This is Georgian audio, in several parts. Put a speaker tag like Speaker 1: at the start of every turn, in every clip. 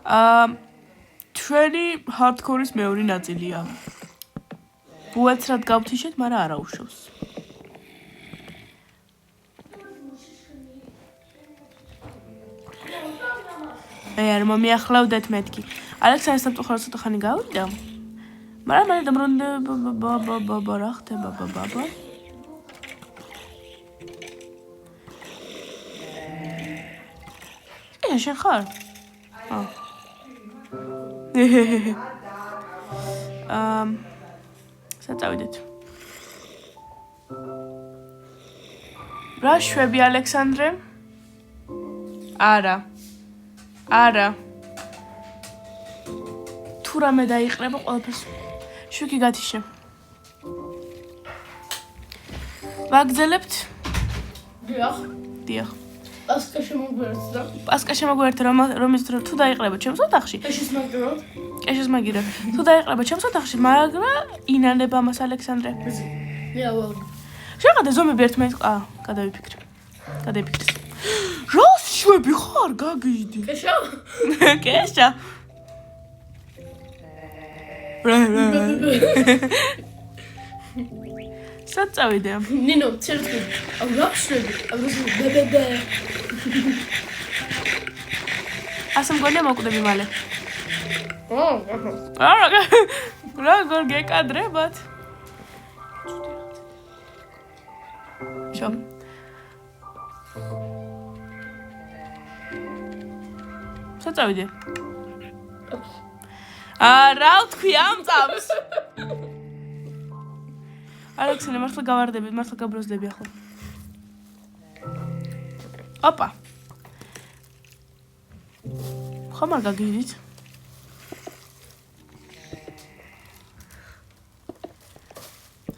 Speaker 1: ჩვენი hardcore-ის მეორე ნაწილია. უეცრად გავთიშეთ, მაგრამ არა უშავს. არ მომიახლავდეთ მეთქი. ალექსანდრე სამწუხაროდ ცოტა ხანი გავიდა. მაგრამ მე დამრონდება რა ხდება ბაბა. შენ ხარ? საწავიდეთ. რა შვები ალექსანდრე? არა. თუ რამე დაიყრება ყველაფერს. შუქი გათიშე. ვაგზელებთ? დიახ.
Speaker 2: პასკა შემოგვერთა.
Speaker 1: პასკა შემოგვერთა რომის დრო თუ დაიყრება ჩემს ოთახში? კეშის მაგირად. თუ დაიყრება ჩემს ოთახში, მაგრამ ინანება მას ალექსანდრე. შეყადე ზომები ერთმანეთს გადავიფიქრე. რა შვები ხარ გაგიდი? კეშა. საწავიდე.
Speaker 2: ნინო, ცერტი. რა შვები? ბებე.
Speaker 1: ასე მგონია მოკვდები მალე. როგორ გეკადრებათ? შო. საწავიდე. რა ვთქვი ამ წამს? ალექსანდრე მართლა გავარდებით, მართლა გაბროზდები ახლა. ოპა. ხომ არ გაგიდით?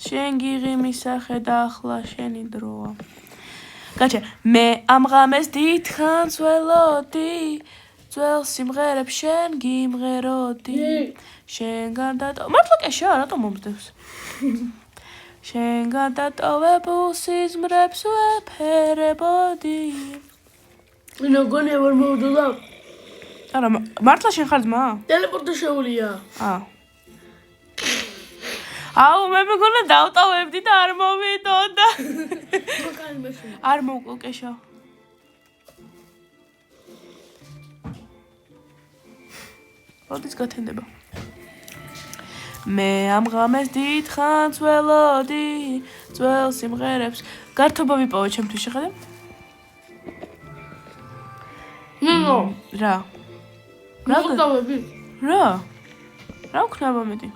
Speaker 1: შენ გიღი მისახე და ახლა შენი დროა. გაჩა, მე ამ ღამეს დიდხანს ველოდი, ძველ სიმღერებს შენ გიმღეროდი. შენგან დატო... მართლა კეშა, რატომ მომწდევს? შენგან დატოვებულ სიზმრებს ვეფერებოდი.
Speaker 2: ნინო, გონია ვერ მოვდოდა?
Speaker 1: არა, მართლა შენ ხარ ძმა?
Speaker 2: ტელეპორტი შეუულია.
Speaker 1: აუ, მე მეგონა დავტოვებდი და არ მოვიდოდა. არ მოვკო კეშა. როდის გათენდება? მე ამ ღამეს დიდხანს ველოდი, ძველ სიმღერებს. გართობა ვიპოვე ჩემთვის შეხედე?
Speaker 2: ნინო.
Speaker 1: რა?
Speaker 2: მოგდავები.
Speaker 1: რა? რა ვქნა მომედი?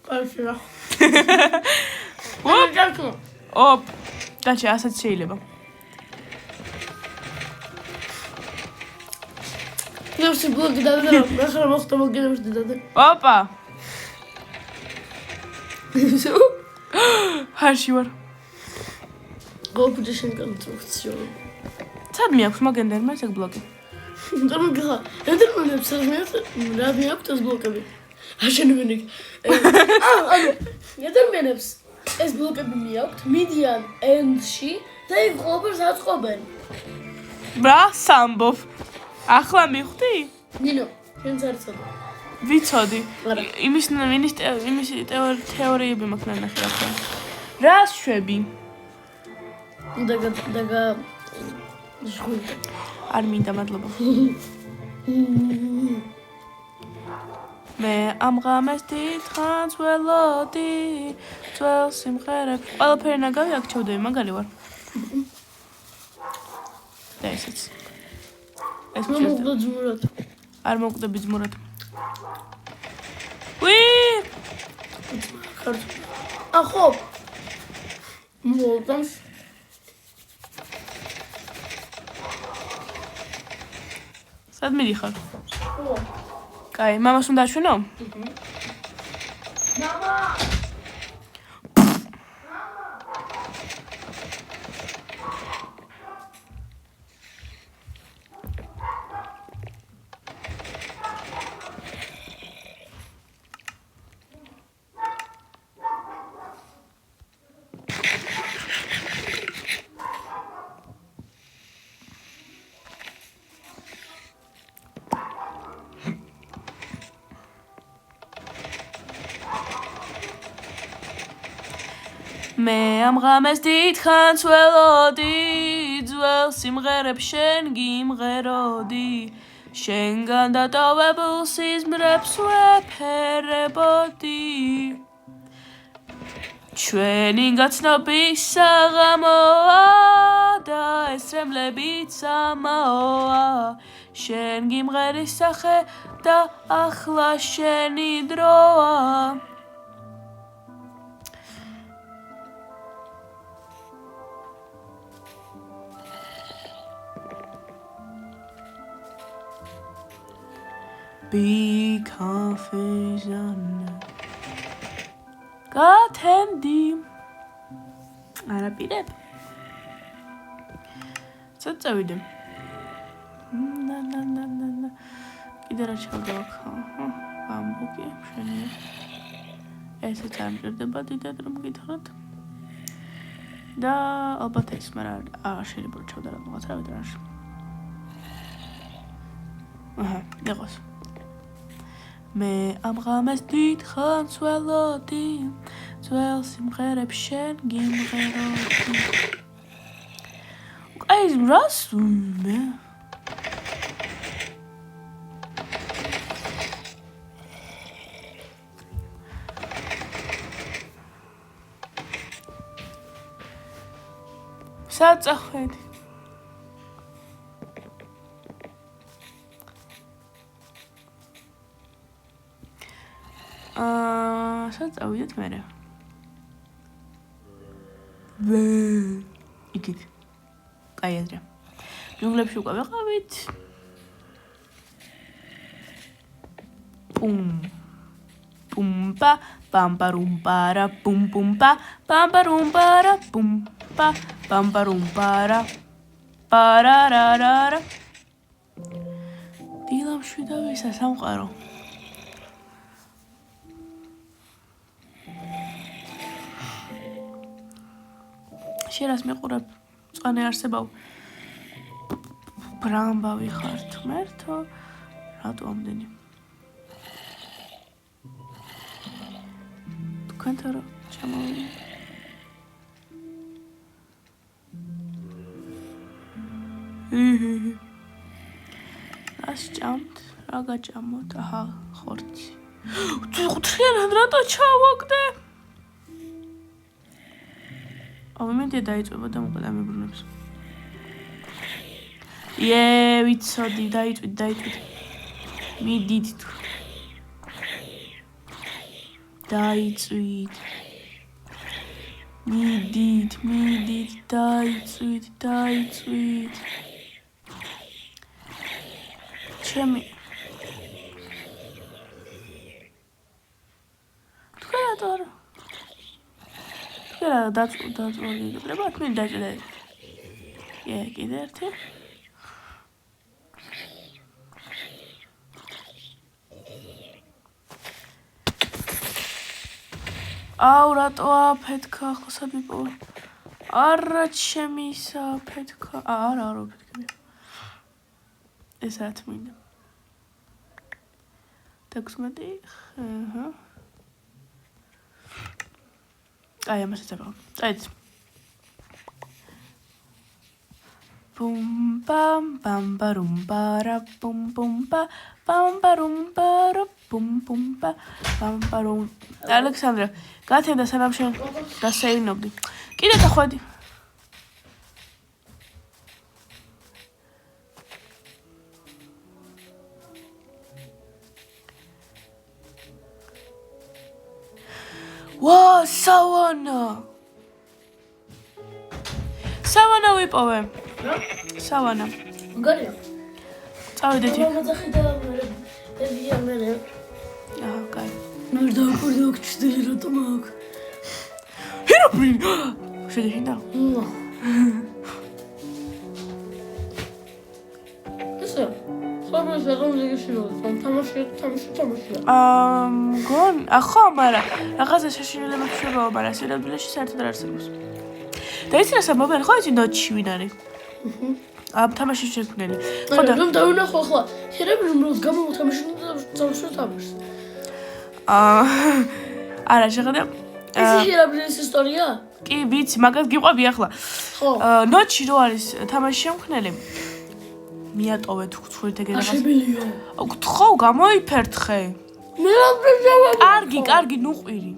Speaker 2: კაიშა.
Speaker 1: ოპ. გაჩა, ასეც შეიძლება.
Speaker 2: ნებსი ბლოგი დადა, ახლა მოხდა მოგენებს დედა.
Speaker 1: ოპა. ჰარში ვარ.
Speaker 2: გოფუჯი შენ კონსტრუქციო.
Speaker 1: სად მეაქვს მაგენდერმა ეს ბლოგი?
Speaker 2: დამგა. ედერმანებს რა მეაქვს ეს ბლოკები? აშენებინი. ედერმანებს ეს ბლოკები მეაქვს მიდიან ენდში და იქ ყოველს აწყობენ.
Speaker 1: ბრა სამბობ. ახლა მივხვდი?
Speaker 2: ნინო, შენც არ ცოდე.
Speaker 1: ვიცოდი. იმის თეორიები მაქვს ნახე ახლა. რა შვები?
Speaker 2: დაგა ჟღუი.
Speaker 1: არ მინდა მადლობა. მე ამ ღამეს დიდხანს ველოდი, ძველ სიმღერებს. ყველაფერი ნაგავი აქ ჩავდები, მაგალი ვარ. და ესეც. ეს
Speaker 2: მოგდა ძმურად.
Speaker 1: არ მოგდები ძმურად. ვი!
Speaker 2: ახო. მოგდამს.
Speaker 1: სად მიდიხარ? კაი, მამას უნდა აჩვენო?
Speaker 2: მამა!
Speaker 1: მე ამ ღამეს დიდხანს ველოდი ძველ სიმღერებს შენ გიმღეროდი შენგან დატოვებულ სიზმრებს ვეფერებოდი ჩვენი გაცნობის საღამოა და ესრემლებიც ამაოა შენ გიმღერის სახე და ახლა შენი დროა Be confident. გათენდი. არაპირებ. წავიდე. ნა. კიდე რა ჩავდავხო? ბამბუკი შენი. ესეც არ მჭირდება დიდად რომ გითხრათ. და ალბათ ეს, მაგრამ არ შეიძლება ჩავდა რაღაც რა ვიდრე არ. დაღოს. მე ამ ღამეს დიდხანს ველოდი ძველ სიმღერებს შენ გიმღეროდი აი რას მე საწახვედი სად წავიდეთ მერე? იქით. კაი აზრია. ჯუნგლებში უკვე ვიყავით. პუმპა, პამპარუმპარა, პუმპუმპა, პამპარუმპარა, პუმპა, პამპარუმპარა, პარარარარა. დილამშვი და ვისა სამყარო. შენას მიყურებ წვანე არსებავ ბრამბავი ხარ თმერთო რატო ამდენი თქვენთან რა ჩამოვიდი რა სჭამთ რა გაჭამოთ აჰა ხორცი ხუთიანად რატო ჩავაგდე მომენტია დაიწვება და მოკლედ ამებრუნებს. ვიცოდი, დაიწვით. მიდით თუ. დაიწვით. მიდით, დაიწვით. ჩემი. თქვენ რატო რა დაწვოდი ბრებათ მე დაჭდე. კიდე ერთი. აუ რატო აფეთქა ახლა სად მიპოვა? არა ჩემი საფეთქა. არა ფეთქები. ეს რა თმინდა? 16. აჰა. აი ამას ეცება. წაიც. Pum pam pam parum para pum pum pa pam parum para pum pum pa pam parum. ალექსანდრა, გათენდა სანამ შენ დასეინობდი. კიდე დახვედი. ვა, სავანა ვიპოვე. სავანა.
Speaker 2: გარია.
Speaker 1: წავიდეთ.
Speaker 2: მე.
Speaker 1: აჰა, კაი.
Speaker 2: ნუ დავკურდი ოქჩდილი რატომ აქ?
Speaker 1: ჰეროპრინ. შეგეშინდა?
Speaker 2: ესე. ხომას აღამზეგი შეიძლება. თამაში.
Speaker 1: გონ, ახო, მაგრამ რაღაცა შეშინილება შევა, მაგრამ სინამდვილეში საერთოდ არ არსებობს. და იცი რა სამობენ, ხო იცი ნოჩი ვინ არის? ამ თამაში შექმნელი.
Speaker 2: ხო და რომ დავინახო ახლა, შეიძლება რომ გამოვთამაშო და დავშოთ ამას.
Speaker 1: არა, შეხედე.
Speaker 2: ეს შეიძლება ისტორია?
Speaker 1: კი, ვიცი, მაგას გიყვები ახლა.
Speaker 2: ხო.
Speaker 1: ნოჩი რო არის თამაში შემქმნელი. მიატოვე თუ ხურით ეგ რაღაც.
Speaker 2: აშებილიო.
Speaker 1: ხო, გამოიფერთხე.
Speaker 2: მე რა პრობლემა?
Speaker 1: კარგი, ნუყვირი.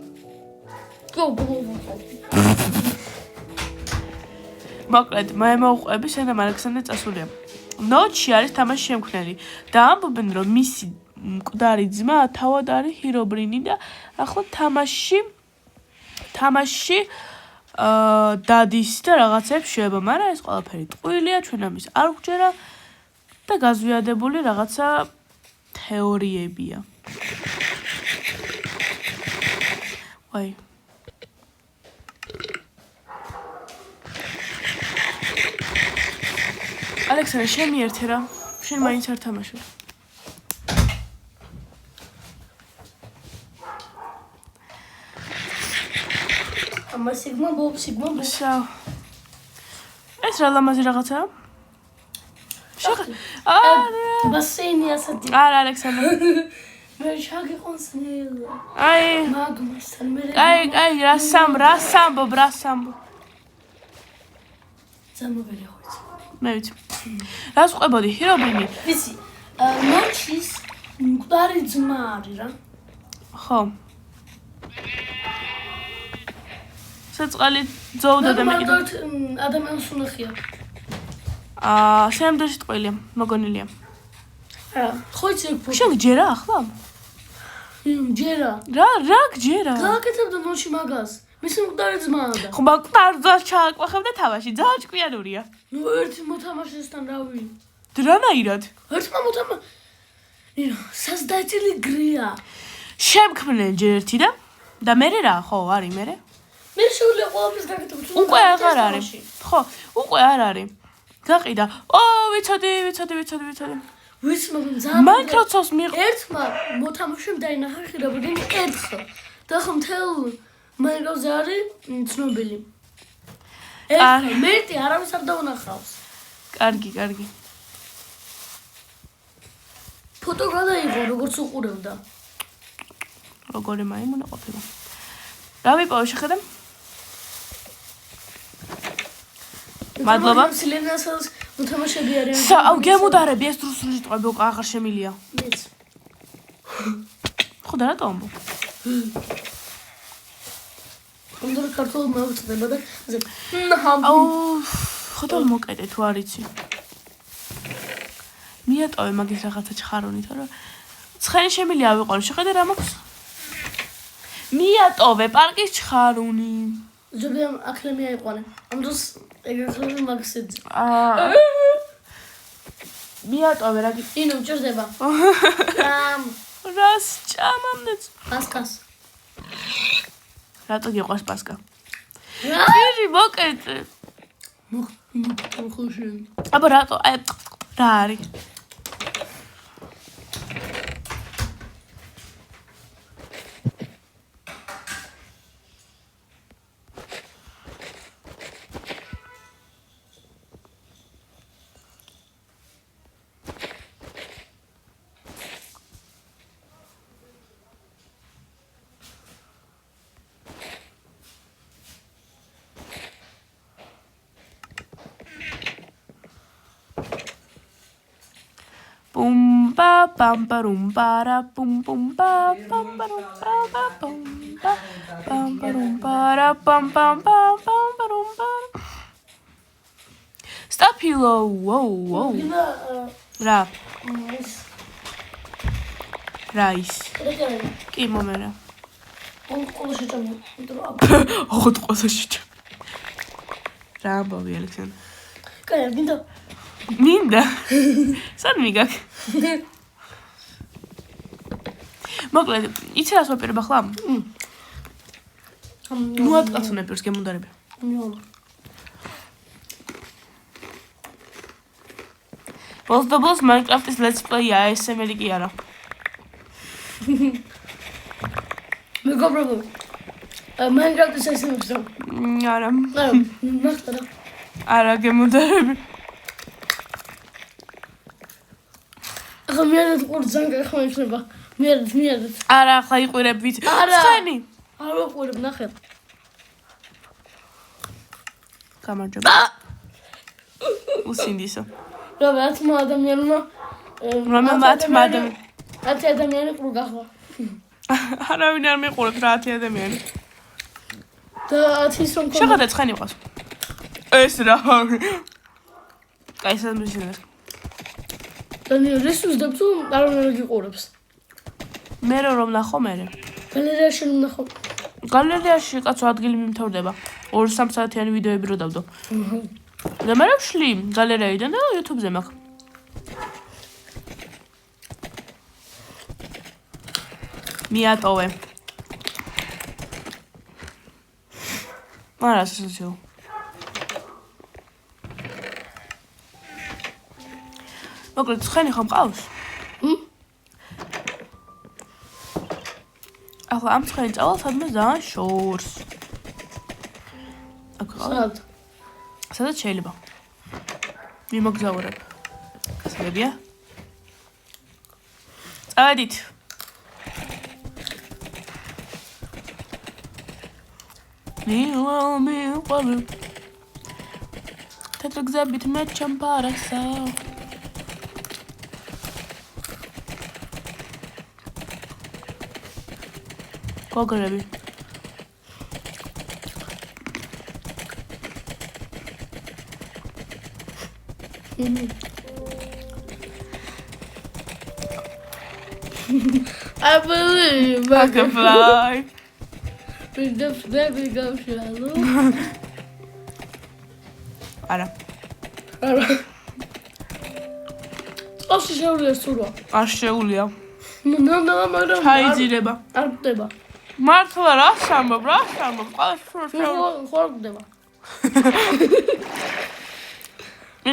Speaker 1: მოკლედ, მე მოვყვები სენამ ალექსანდრე წასულია. ნოჩი არის თამაში შემქმნელი და ამბობენ რომ მისი მკვდარი ძმა თავად არის ჰირობრინი და ახლა თამაში დადის და რაღაცებს შვება, მაგრამ ეს ყველაფერი ტყუილია, ჩვენ ამის არ გვჯერა და გაზვიადებული რაღაცა თეორიებია. ვაი. ალექსანდრე, შემიერთე რა. შენ მაინც არ თამაშობ.
Speaker 2: ამა სიგმა ბობ.
Speaker 1: შა. ეს რა ლამაზი რაღაცაა?
Speaker 2: ბასეინი ასეთი.
Speaker 1: არა, ალექსანდრე.
Speaker 2: მე შაგიყონს ნელა.
Speaker 1: აი,
Speaker 2: მაგმასთან მე.
Speaker 1: აი, რა სამბობ.
Speaker 2: ზამობელი ხო იცი.
Speaker 1: მე ვიცი. რას ყვებოდი, ჰირობრინი?
Speaker 2: ვიცი. ნოჩის მკვდარი ძმა არის რა.
Speaker 1: ხო. საწყალი ძოვდა და მე კიდე.
Speaker 2: ადამიანს უნახია.
Speaker 1: სამდროში ტყუილია, მოგონილია.
Speaker 2: ხო იცი ეგ ფოტო.
Speaker 1: შენ გჯერა ახლა?
Speaker 2: ჯერა.
Speaker 1: რა გჯერა?
Speaker 2: გააკეთებდა ნოჩი მაგას. მისი მკვდარი ძმაა და.
Speaker 1: ხო, მაგ ტარზას ჩააკვახებდა თავაში, ძალიან ჭკვიანურია.
Speaker 2: ნუ ერთი მოთამაშესთან რავი.
Speaker 1: დრანაირად.
Speaker 2: ერთმა სასდაჭილი გრია.
Speaker 1: შემქმნელი ჯერ ერთი და მე რა, ხო, არის მე.
Speaker 2: მე შეუძლია ყველაფერს გაკეთებ.
Speaker 1: უკვე აღარ არის. ხო, უკვე არ არის. გაყიდა. ვიცოდი.
Speaker 2: ვიცი, მაგრამ ძალიან
Speaker 1: Microsoft
Speaker 2: ერთმა მოთამაშემ დაინახა ხირობრინი ერთხელ. და ხო მთელ Minecraft-ზე არის ცნობილი. მერტი არავის არ დაუნახავს.
Speaker 1: კარგი.
Speaker 2: ფოტო გადაიღო, როგორც უყურებდა.
Speaker 1: როგორი მაიმუნა ყოფილა. რა ვიპოვე შეხედე? მადლობა.
Speaker 2: სილენასაც მოთამაშები არიან.
Speaker 1: აუ, გემუდარები ეს რუსული სიტყვები უკვე აღარ შემილია.
Speaker 2: მეც.
Speaker 1: ხო და რატო ამბობ?
Speaker 2: ხონდორ ქართულ მოვწდება და
Speaker 1: აუ, ხო და მოკეტე თუ არ იცი. მიატოვე მაგის რაღაცა ჩხარონი, თორე ცხენი შემილია ავიყვანო, შეხედე რა მაქვს? მიატოვე პარკის ჩხარონი.
Speaker 2: ჯობია აკლე მიაიყვანე. ამ დროს ეგრე მაგსეძ.
Speaker 1: მიატოვე რა გი.
Speaker 2: ინო მჭირდება.
Speaker 1: რას ჭამამდეც.
Speaker 2: პასკას.
Speaker 1: რატო გიყვარს პასკა? ირი მოკეტე.
Speaker 2: მოხუშენ.
Speaker 1: აბა რატო? აი რა არის? Bum ba bum ba rum ba ra bum bum ba bum ba rum ba bum ba bum ba rum ba ra bum ba rum ba. Stop Hilo. Whoa. Რა. Rice. კი მომერა.
Speaker 2: ყოლაში ჭამო.
Speaker 1: ოღონდ ყოლაში ჭამო. რა ამბობი ალექსანდრე?
Speaker 2: კაი, გინდა.
Speaker 1: მინდა. სად მიგაკ? მოკლედ, იცი რას ვაპირებ ახლა? ნუ ატყაცუნე პირს გემუნდარები. ბოლოს Minecraft-ის Let's Play-ა, ASMR-ი კი არა.
Speaker 2: მეგობრებო. Minecraft-ის ASMR-ს.
Speaker 1: არა.
Speaker 2: ნახტარა.
Speaker 1: არა, გემუნდარები.
Speaker 2: ახლა მიერად ყურ ზანგა ხმა იქნება. მიერად.
Speaker 1: არა, ახლა იყვირებ ვიცი. ცხენი.
Speaker 2: არ ვიყურებ, ნახე.
Speaker 1: გამარჯობა. უსინდისო.
Speaker 2: Robert ადამიანმა
Speaker 1: რომელმა
Speaker 2: 10 ადამიანი ყრუ გახლა.
Speaker 1: არავინ არ მიყურებს რა 10 ადამიანი.
Speaker 2: და 10-ის რომ
Speaker 1: შეგადა ცხენი ყავს. ეს რა. აი ეს ამბიშენს.
Speaker 2: დანიელ რესურსებს არ უნდა გიყურებს.
Speaker 1: მე რომ ნახო მე.
Speaker 2: გალერეაში ნახო.
Speaker 1: გალერეაში კაცო ადგილი მიმთავრდება. 2-3 საათიანი ვიდეოები რო დავდო. და მე ვშლი გალერეიდან და YouTube-ზე მაქვს. მიატოვე. არა, სასაცილო. მოკლედ, ცხენი ხომ ყავს? ახლა ამ ცხენი წავალ სადმე ძალიან შორს. აქ ყავს? სადაც შეიძლება. მიმოგზაურებ. გასაგებია? წავედით. მიყვარს. თეთრ გზებით მე ჩამპარასა. გოგრები.
Speaker 2: I believe
Speaker 1: I can fly.
Speaker 2: with the baby go shallow.
Speaker 1: არა.
Speaker 2: Όσο შეუძლია სურვა.
Speaker 1: არ შეუულია.
Speaker 2: მაგრამ
Speaker 1: ჩაიძირება.
Speaker 2: არ ხდება.
Speaker 1: მართლა რა სამბობ, რა სამბობ.
Speaker 2: ხო ხდება.
Speaker 1: მე.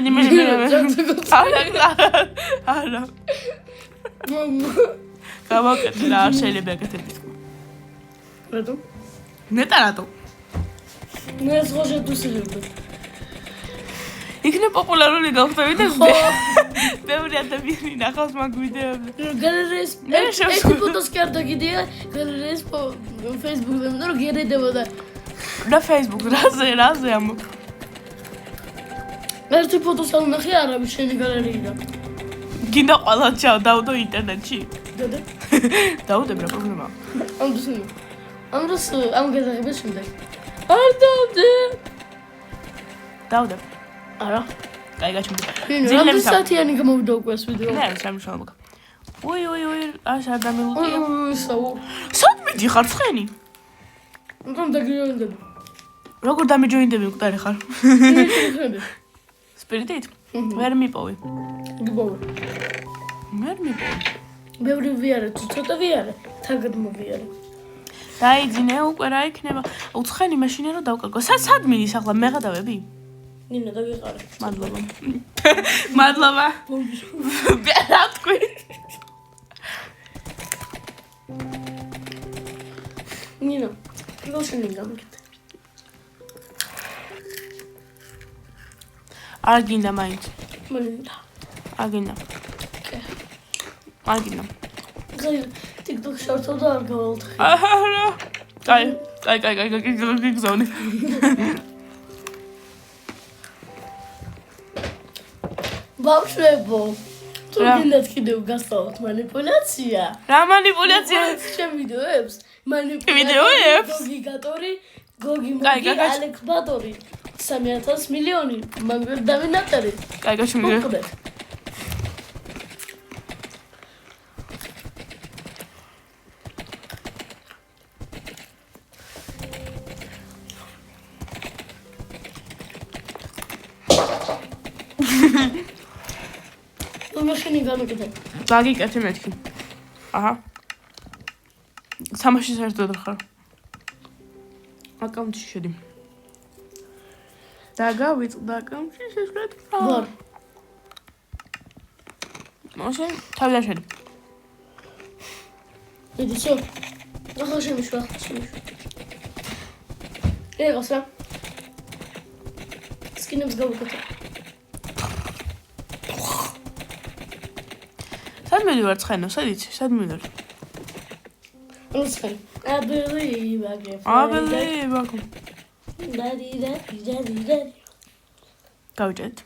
Speaker 1: არა. გავაკეთე რა არ შეიძლება აკეთებდეს.
Speaker 2: რატო?
Speaker 1: ნეტა რატო?
Speaker 2: მე სხვა შედუსილებდი.
Speaker 1: იქნე პოპულარული გავხდები და ბევრი ადამიანი ნახავს მაგ ვიდეოებს.
Speaker 2: გალერეის ეს ფოტოს კარტა კიდია გალერეის Facebook-ზე რომ გერედებოდა.
Speaker 1: და Facebook რაზე ამ
Speaker 2: ერთი ფოტოს არ ნახე არავის შენი გალერეიდან.
Speaker 1: გინდა ყველა დავდო ინტერნეტში.
Speaker 2: დედა.
Speaker 1: დავდებ რა პრობლემაა.
Speaker 2: ამას ამ გაზაღების შემდეგ. არ
Speaker 1: დავდებ.
Speaker 2: არა.
Speaker 1: კაი გაჩვენე.
Speaker 2: ზილებს საათიანი გამოვიდა უკვე ეს ვიდეო.
Speaker 1: ნე, სამშობლო. უი, აშ არ დამილუტია.
Speaker 2: საუ.
Speaker 1: სად მიდიხარ ცხენი?
Speaker 2: უკან დაგიოინდები.
Speaker 1: როგორ დამიჯოინდები მკვდარი ხარ?
Speaker 2: მიდიხები.
Speaker 1: სპირიტით? ვერ მიპოვი.
Speaker 2: გიბოვე.
Speaker 1: ვერ მიპოვი.
Speaker 2: ბევრი ვიარე, თუ ცოტა ვიარე, თაგად მოვიარე.
Speaker 1: დაიძინე უკვე რა იქნება. უცხენი მაშინე რომ დავკარგო. სად მიდის ახლა მეღადავები?
Speaker 2: ნინა დაგიყარე.
Speaker 1: მადლობა. მადლობა. რა თქვი?
Speaker 2: ნინა, გლოშენი გამიგეთ.
Speaker 1: არ გინდა მაინც.
Speaker 2: მოლინდა.
Speaker 1: არ გინდა. არ გინდა.
Speaker 2: გაი TikTok შორტსო და არ გავალთხი.
Speaker 1: არა. კაი, გიგზავნე.
Speaker 2: ბავშვებო, თუ გინდათ კიდევ გასწავლოთ მანიპულაცია.
Speaker 1: რა მანიპულაცია?
Speaker 2: ჩემ ვიდეოებს?
Speaker 1: ვიდეოებს?
Speaker 2: გიგატორი, გოგი მოგი, ალექს ბატორი. 3,000 მილიონი. მაგერ დავინატარი.
Speaker 1: კაი, გაჩვენე.
Speaker 2: მაშინი გამიგეთ.
Speaker 1: დაგიკეთე მეთქი. აჰა. სამაში საერთოდ ხარ. აკაუნტში შედი. დაგავიწყდა აკაუნტში შეშლეთ.
Speaker 2: ვარ.
Speaker 1: მაშინ თავიდან შედი.
Speaker 2: იდიშო. ახლა შემიშვა. ეგოს რა. სკინებს გავუკეთე.
Speaker 1: სად მივიდივარ ცხენო, სად იცი, სად მივიდივარ?
Speaker 2: Lütfen. I believe I can fly.
Speaker 1: აბელი, ბაკუ.
Speaker 2: Daddy.
Speaker 1: გავიჭედით.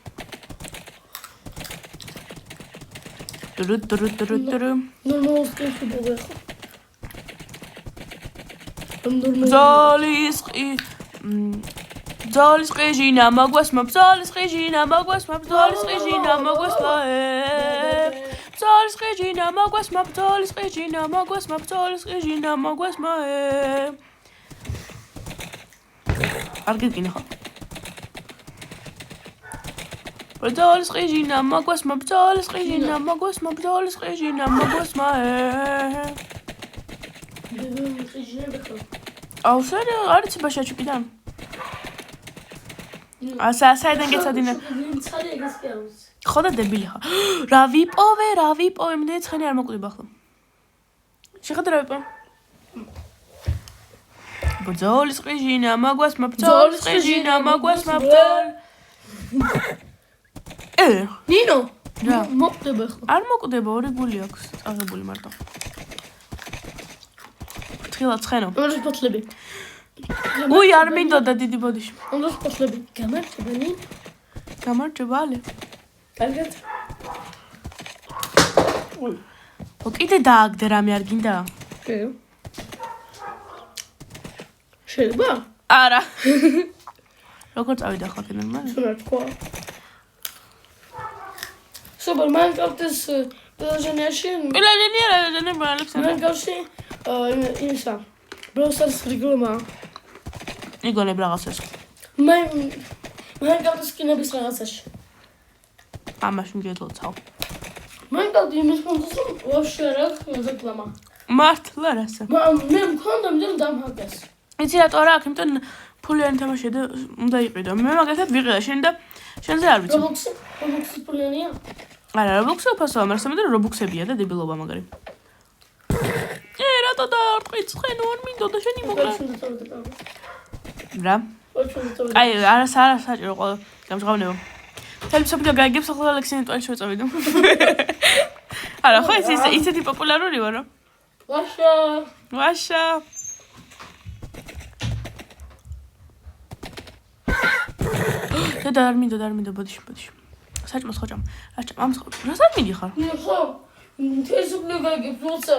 Speaker 1: დრუ.
Speaker 2: ნორმალს კეთდება ხო?
Speaker 1: ბრძოლის ყიჟინა მაგვასმა ბრძოლის ყიჟინა მაგვასმა ბრძოლის ყიჟინა მაგვასმა ბრძოლის ყიჟინა მაგვასმა ბრძოლის ყიჟინა მაგვასმა ბრძოლის ყიჟინა მაგვასმა არ გიგინე ხო ბრძოლის ყიჟინა მაგვასმა ბრძოლის ყიჟინა მაგვასმა ბრძოლის ყიჟინა მაგვასმა აუ სერია არის ბაშაჩუკიდან საიდან გეცადინე ხო და დებილი ხარ რა ვიპოვე მე ცხენი არ მოკვდება ახლა შეხედე რა ვიპოვე ბრძოლის ყიჟინა მაგვასმა ბრძოლის ყიჟინა მაგვასმა ნინო
Speaker 2: რა მოკვდება ხო
Speaker 1: არ მოკვდება ორი გული აქვს წაღებული მარტო თხილად ცხენო
Speaker 2: ორი ფოთლები
Speaker 1: უი არ მინდოდა დიდი ბოდიში
Speaker 2: ორი ფოთლები გამარჯობანი
Speaker 1: გამარჯობა ალე
Speaker 2: კარგად
Speaker 1: კიდე დააგდე რამე არ გინდა
Speaker 2: შეიძლება
Speaker 1: არა როგორ წავიდა ახლა კიდე მან
Speaker 2: რა თქვა სუპერ მაინკრაფტის პელაჟენიაში მაინკრაფტში იმისა ბროსტარს რეგლომა
Speaker 1: იგონებ რაღაცას
Speaker 2: მაინკრაფტის სკინების რაღაცაში
Speaker 1: ამაში მგედლოცავ
Speaker 2: მაინკრაფტი იმის ფონდს ვაფშე არ აქვს რეკლამა
Speaker 1: მართლა რასა
Speaker 2: მე მქონდა მიდან დამჰაკეს
Speaker 1: იცი რატო არა აქ იმიტომ ფულიანი თამაში და უნდა იყიდო მე მაგალითად ვიყიდა შენ და შენზე არ ვიცი
Speaker 2: რობოქსი ფულიანია
Speaker 1: არა რობოქსი უფასოა მაგრამ მე რობოქსებია და დებილობა მაგარი რატო დაარტყი ცხენო არ მინდოდა შენი მოკლა რა აი არა საჭირო ყველა გამჟღავნება თელი მსოფლიო გაიგებს ახლა ალექსინი ტვალი შევწევიდო არა ხო ისეთი პოპულარული ვარო ვაშა და არ მინდოდა ბოდიში საჭმოს ხოჭამ ამ რას არ მიდიხარ
Speaker 2: ხო თესублე გაიგებს როცა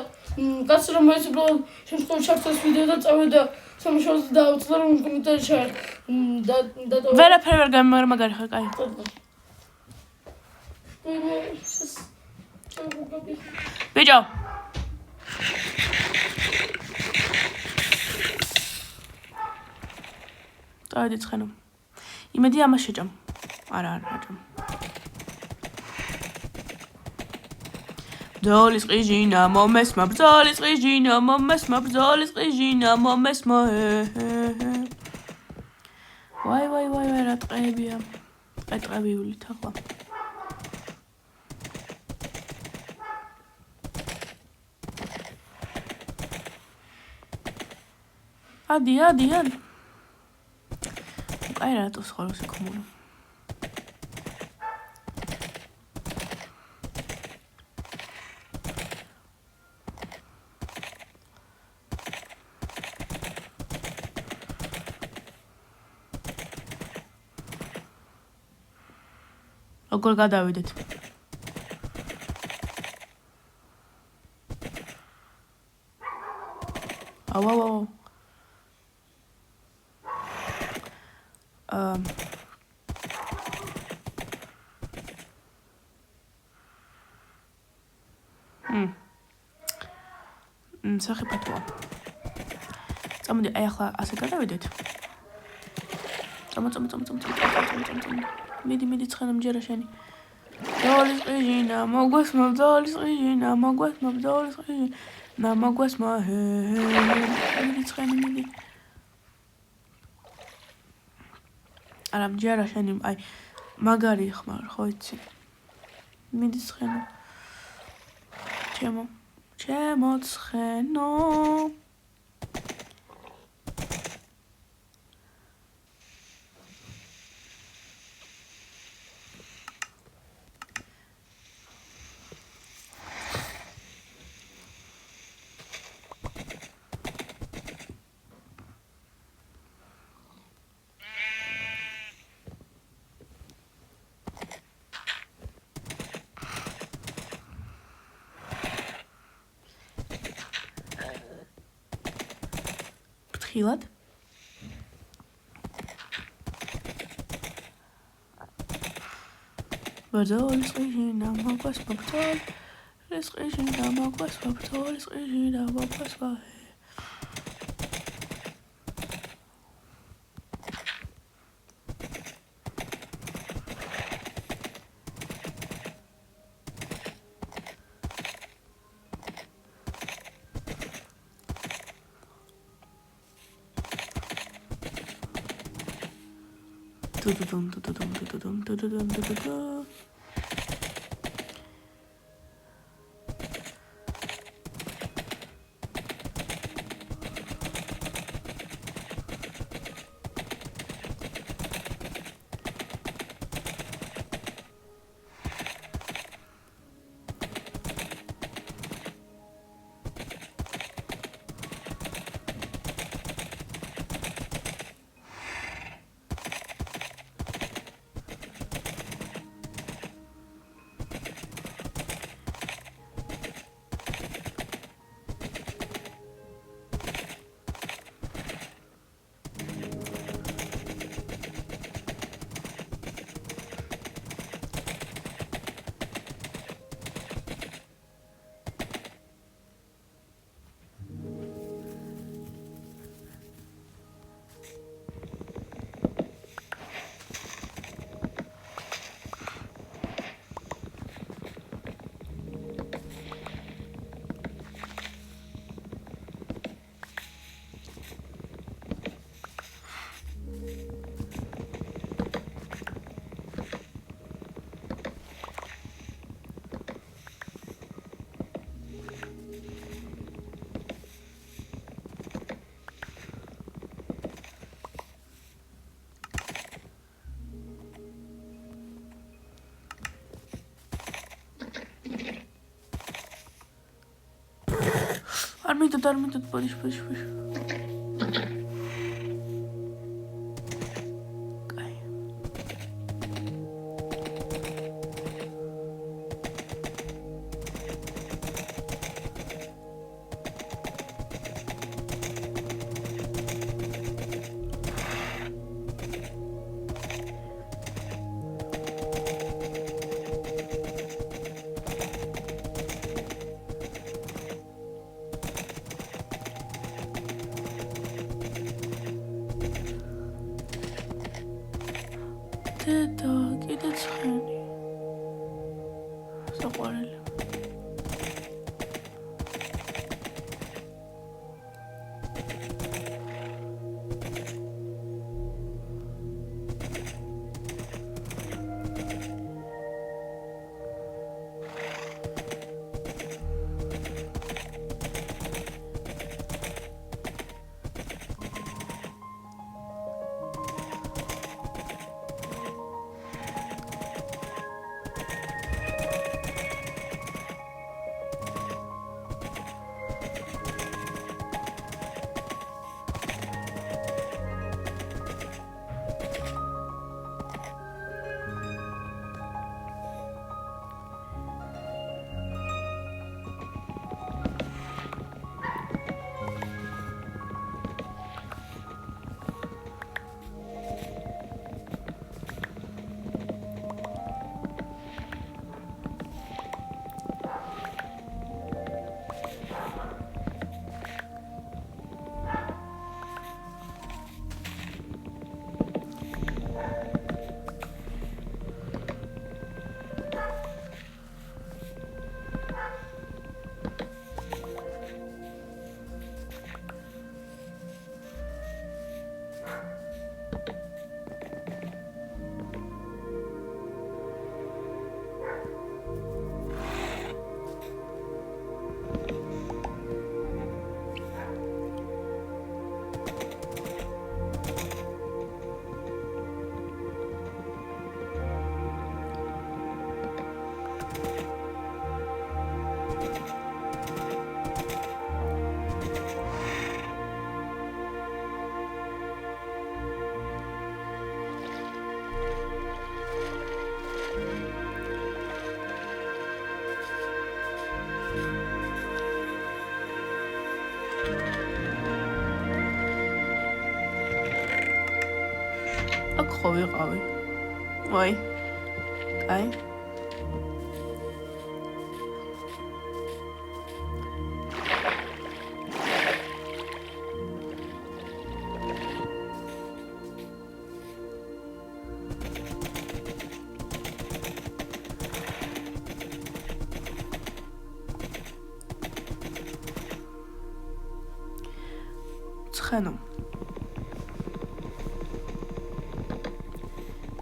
Speaker 2: კაცი რომელიც უბრალოდ შემთხვევით ჩართოს ვიდეო და წავედა სამშობლოს დაუწყდა რომ კომენტარი ჩაერ და
Speaker 1: ვერაფერი ვერ გამაგარი ხარ კაი ბიჭო წავედი ცხენო იმედი ამას შეჭამ არა აჭამ ბრძოლის ყიჟინა მომესმა ბრძოლის ყიჟინა მომესმა ბრძოლის ყიჟინა მომესმა ვაი რა ტყეებია ტყეებიულით ახლა ადი აი რატო სხოლოს ეკომუნა როგორ გადავიდეთ აუ სახიფათოა წამოდი აი ახლა ასე გადავიდეთ წამო მიდი ცხენა მჯერა შენი ბრძოლის ყიჟინა მოგვასმა ბრძოლის ყიჟინა მოგვასმა ბრძოლის ყიჟინა მოგვასმა მიდი ცხენი მიდი არა მჯერა შენი აი მაგარი ხმარ ხო იცი მიდი ცხენო ჩემო ცხენო ხილად. ბრძოლის ყიჟი დამოგვას ბრძოლ რისყიჟი დამოგვას ბრძოლის ყიჟი დამოგვას ვაჰე არ მიდოდ ბოდიშ კაი დედა კიდე ცხენი საყვარელი ხო ვიყავი. ვაი. აი. ცხენო.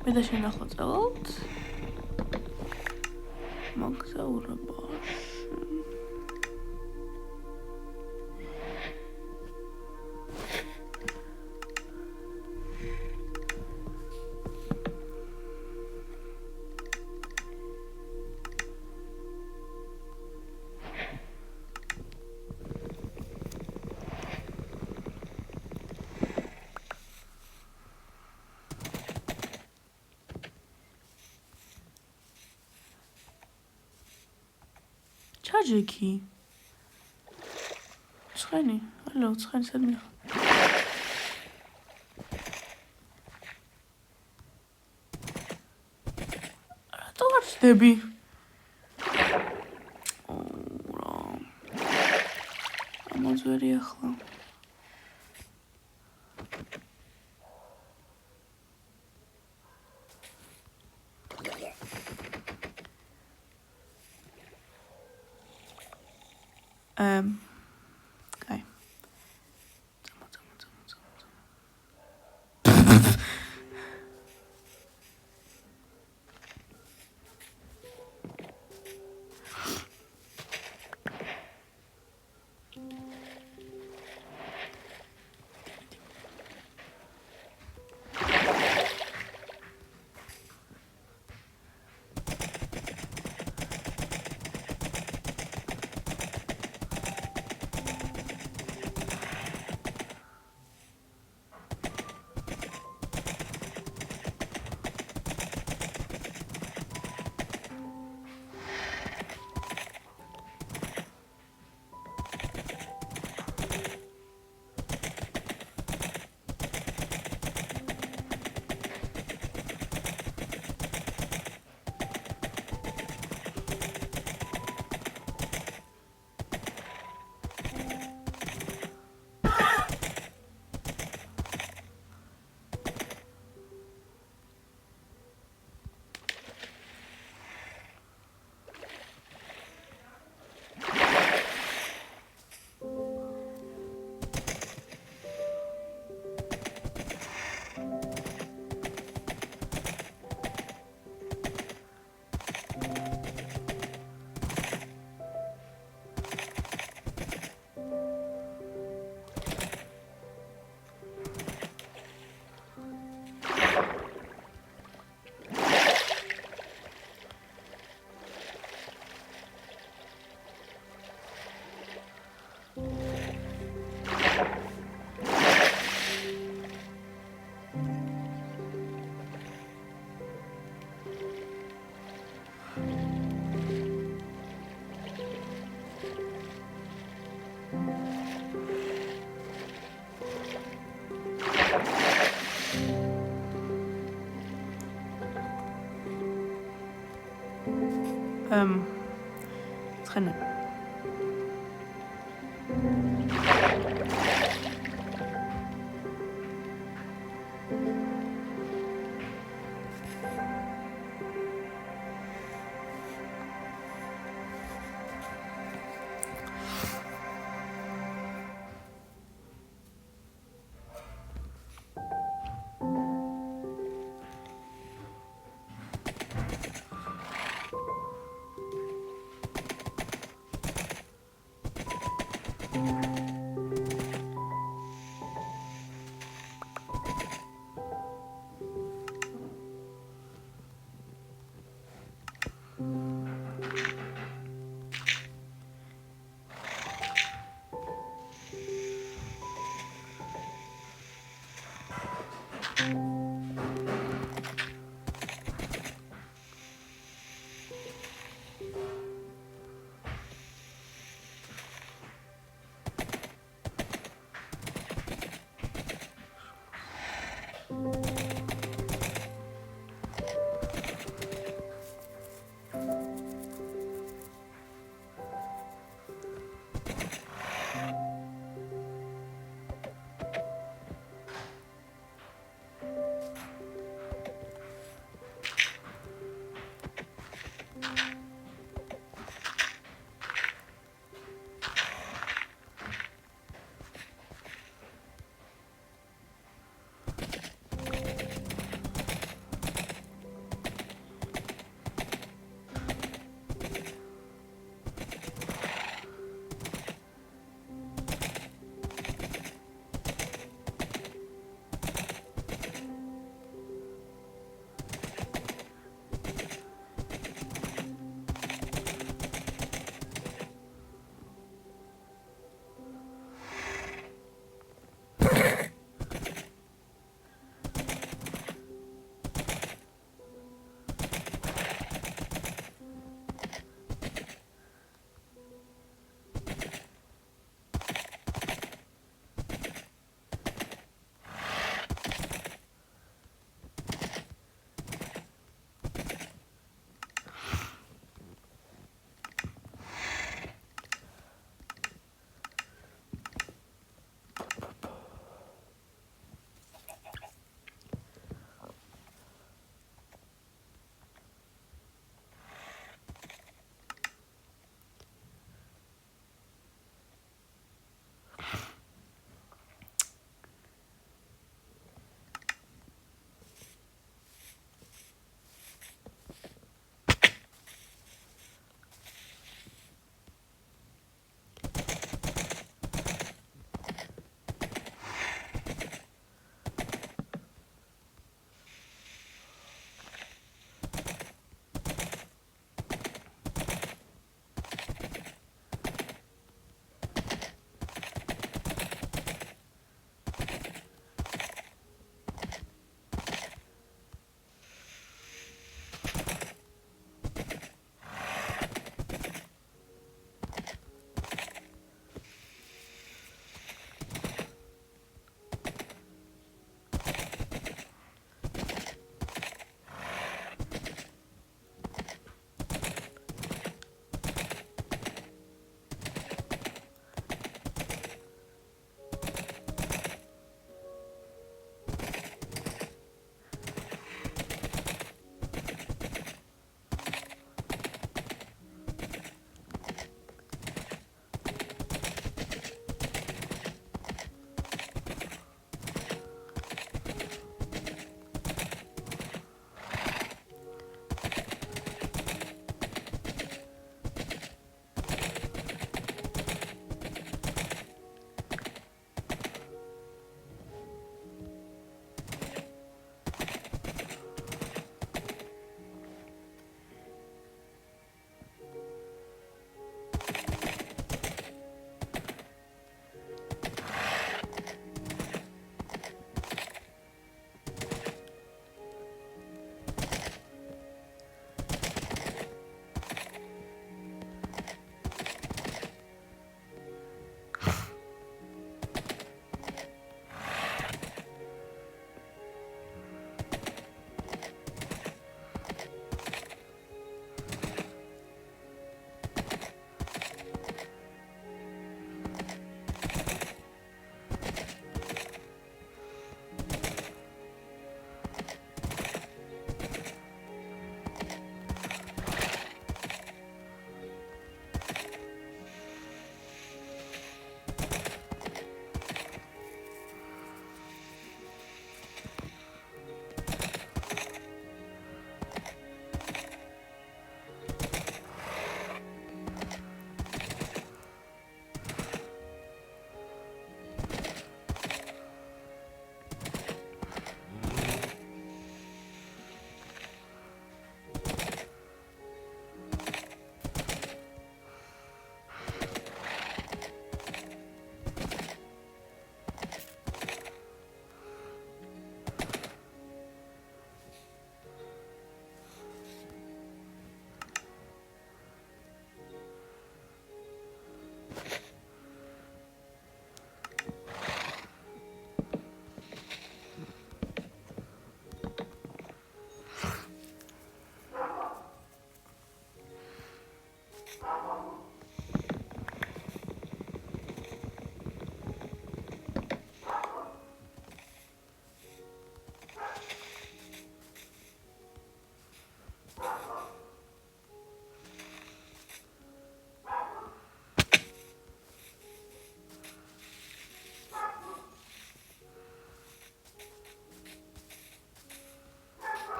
Speaker 1: მე და შენ ახლა წავალთ. მოგზაურებაში. ჩაჯექი. ცხენი, ალო, ცხენი სადმე. რატო არ ჩდები? რა. ამოძვერი ახლა. კაი. ცხენი.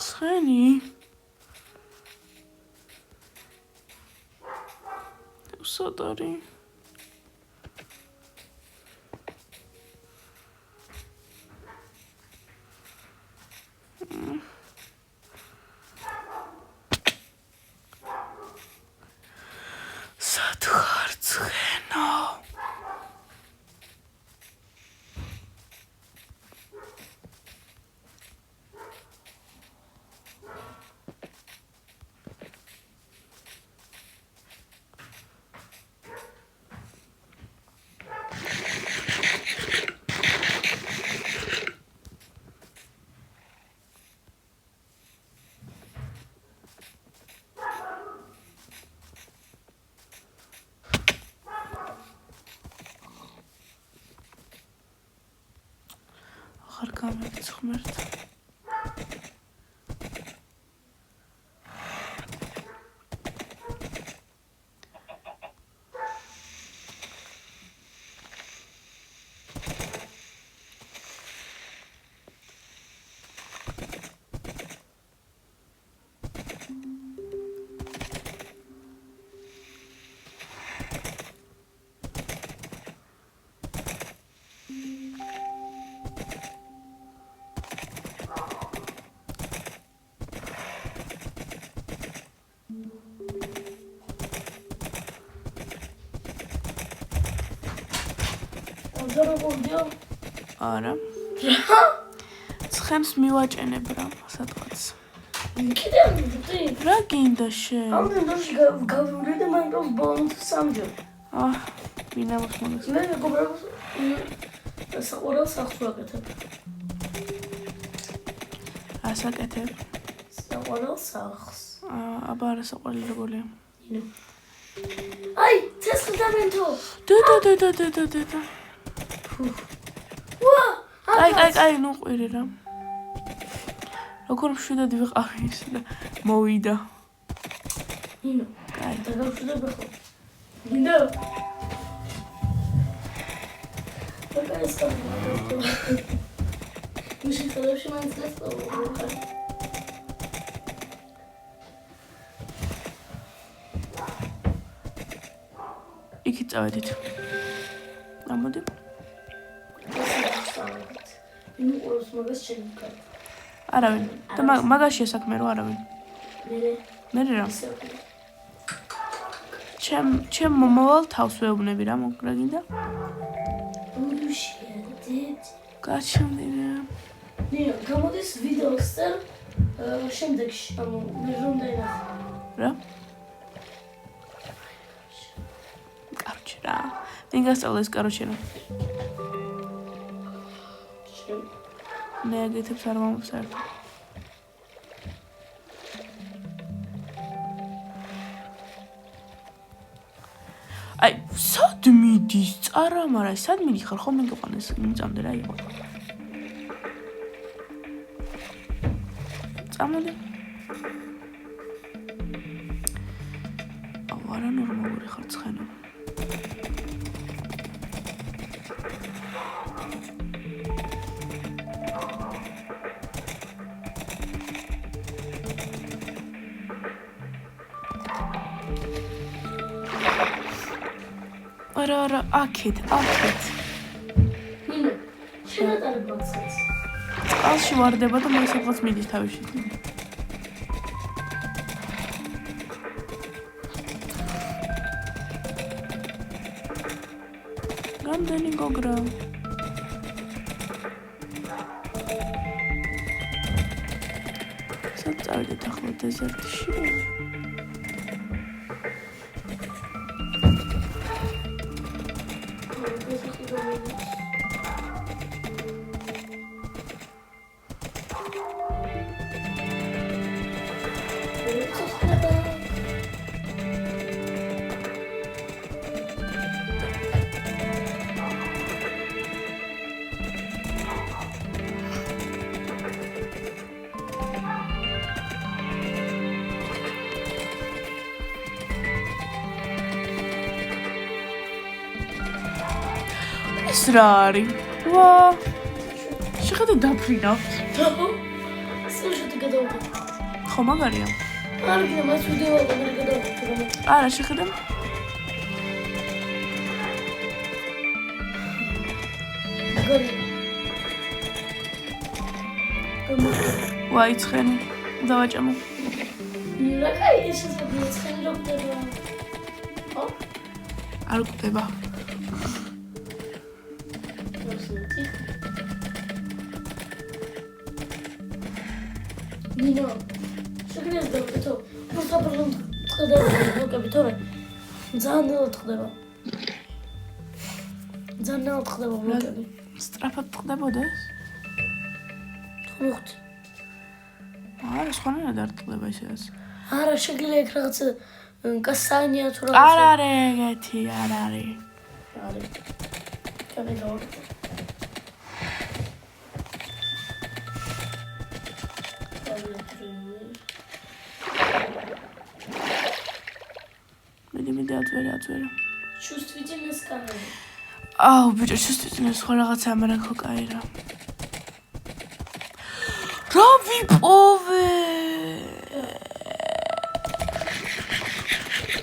Speaker 1: ცხენი სოდარი სათხარ ცხენო აღარ გამეცխმერთ არა ცხენს მივაჭენებ რა სადღაც
Speaker 2: კიდე არ მივხვდი
Speaker 1: რა გინდა შენ
Speaker 2: ამდენ დროში გავივლიდე მაინკრაფტ ბოლომდე სამჯერ
Speaker 1: ვინ ამას მომეც
Speaker 2: მე მეგობრებს საყურელ სახლს ვაკეთებ
Speaker 1: ასაკეთებ
Speaker 2: საყურელ სახლს
Speaker 1: აბა არა საყვარელი როგორია
Speaker 2: აი ცესხლდამენთო
Speaker 1: და აი ნუ ყვირი რა როგორ მშვიდად ვიყავი ის და მოვიდა
Speaker 2: ნინო
Speaker 1: აი
Speaker 2: დაგავშვიდები ხო გინდა ეს მიშინ ხელებში მაინც გასწავლო
Speaker 1: იქით წავედით ამოდი
Speaker 2: ნუ ყურს მაგას შემიკარ
Speaker 1: არავინ და მაგაშია საქმე რო არავინ მე რა ჩემ მომავალ თავს ვეუბნები რა მოგრა გინდა გაჩვენე
Speaker 2: ნინო გამოდის ვიდეოს და შემდეგში ანუ მე რომ დაინახო
Speaker 1: რა კაროჩე რა ვინ გასწავლა ეს კაროჩე რა მე აგეთებს არ მომობს საერთოდ აი სად მიდის წარამარა სად მიდიხარ ხომ მეგოყანეს მიწამდე რა იყო წამოდი არა ნორმალური ხარ ცხენო არა აქეთ
Speaker 2: ნინო შენატარებ ბოქსს
Speaker 1: წყალში ვარდება და მე სადღაც მიდის თავში გამდენი გოგრა სად წავიდეთ ახლა დეზერტში ეს რა არის? ვა! შეხედე დაფრინავთ.
Speaker 2: სიუჟეტი გადავუყოთ.
Speaker 1: ხო მაგარია.
Speaker 2: არ გინდა მას ვიდეო გადავუყოთ.
Speaker 1: არა შეხედე.
Speaker 2: მაგარია.
Speaker 1: ვაი ცხენი. დავაჭამო.
Speaker 2: რა კაი ეს შესაძლოა ცხენი რო ხდება. ხო?
Speaker 1: არ გვხვდება.
Speaker 2: ნინო შეგნეს დავკეთო მოსაბრძო ხდება ლოკები თორე ძალიან ხდება ძალიან ხდება ლოკები
Speaker 1: სწრაფად ხდებოდეს?
Speaker 2: ხუხთ
Speaker 1: არა სხვანაირად არ ხდება ისეც.
Speaker 2: არა შეგიძლია ეგ რაღაც კასანია თუ რაღაც
Speaker 1: არ არის ეგეთი არ არის.
Speaker 2: არის ჩაგედავკეთე
Speaker 1: მიდი აწვერე.
Speaker 2: чувствительность камеры.
Speaker 1: აუ ბიჭო чувствительность ხო რაღაცა ამერაკო კაი რა. რა ვიპოვე?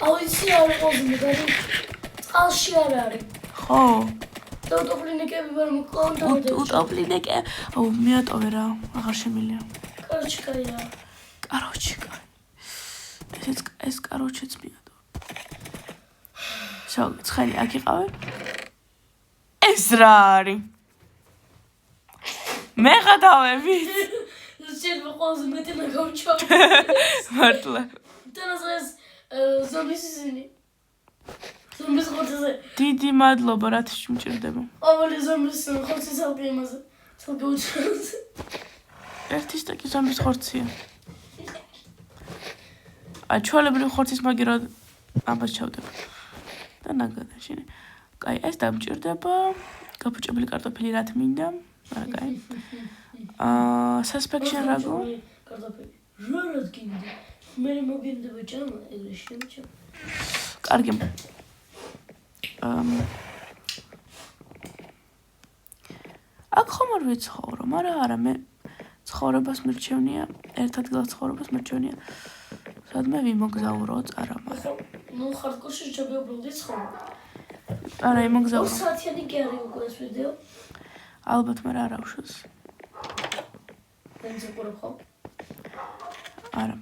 Speaker 2: აუ ისი არ ყოფილი გარი წყალში არ არის.
Speaker 1: ხო.
Speaker 2: და უტოპლინიკები ვერ მოკონდა.
Speaker 1: უტოპლინიკე. აუ მიატოვე რა, აღარ შემილია.
Speaker 2: კაროჩი კაია.
Speaker 1: კაროჩი კაი. ეს კაროჩიც მიატოვე. შო, ცხელი აქ იყავე? ეს რა არის? მე გადავები.
Speaker 2: შეიძლება ყველაზე მეტი ნაგავჩო.
Speaker 1: მართლა.
Speaker 2: თანაზეს ზომის ისინი. ზომის ხორცზე.
Speaker 1: დიდი მადლობა რა თქმა მჭირდება.
Speaker 2: ყოველი ზომის ხორცის ალკი იმაზე. ცალკე უჩვენს.
Speaker 1: ერთი სტაკი ზომის ხორცია. ჩვეულებრივ ხორცის მაგირად ამას ჩავდებ. და ნაგადაში. კაი, ეს დამჭირდება. გაფუჭებული კარტოფილი რა მინდა? არა, კაი. Suspension ragu.
Speaker 2: კარტოფილი. რა გინდა? მე მოგინდება ჭამა, ეგრე შემჭა.
Speaker 1: კარგი. აქ ხომ არ ვიცხოვრო, მაგრამ არა მე ცხოვრებას მირჩევნია, ერთად გაცხოვრებას მირჩევნია. სადმე ვიმოგზაურო წარამა.
Speaker 2: ნუ ხარდკოში ჩაბიობლდი ცხოვრება.
Speaker 1: არა, იმოგზაურო.
Speaker 2: 2 საათიანი კი არის უკვე ეს ვიდეო.
Speaker 1: ალბათ მე რა უშოს.
Speaker 2: ენზეპორებ ხო?
Speaker 1: არა.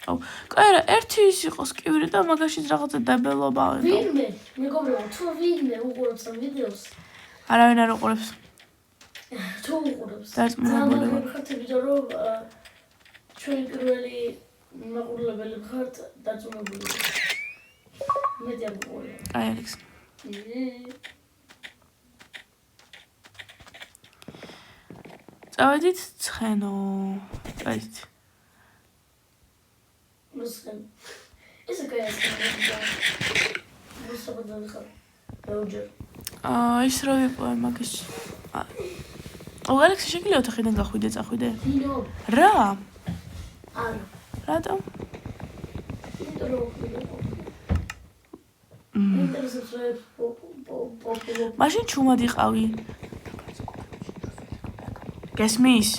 Speaker 1: აუ, კაი რა, ერთი ის იყოს კივრი და მაგაშიც რაღაცა დაბელობა.
Speaker 2: ვინმე, მეგობრებო, თუ ვინმე უყურებს ამ ვიდეოს?
Speaker 1: არავინ არ უყურებს.
Speaker 2: თუ უყურებს.
Speaker 1: დარწმუნებული ვარ.
Speaker 2: ხათები რომ ჩვენი პირველი მაყურებელი ხართ დარწმუნებული. მე დიაგნოზი.
Speaker 1: აი არის. წავედით ცხენო. წავედით.
Speaker 2: მოსხენ. ეს კაია. მოსაბადან ხარ. რაუჯერ.
Speaker 1: ის რო ვიპოვე მაგის. აუ ალექსი შეგიძლია ოთახიდან გახვიდე, წახვიდე?
Speaker 2: ნინო.
Speaker 1: რა?
Speaker 2: არა.
Speaker 1: რატომ?
Speaker 2: იმიტომ რომ
Speaker 1: მაშინ ჩუმად იყავი. გესმის?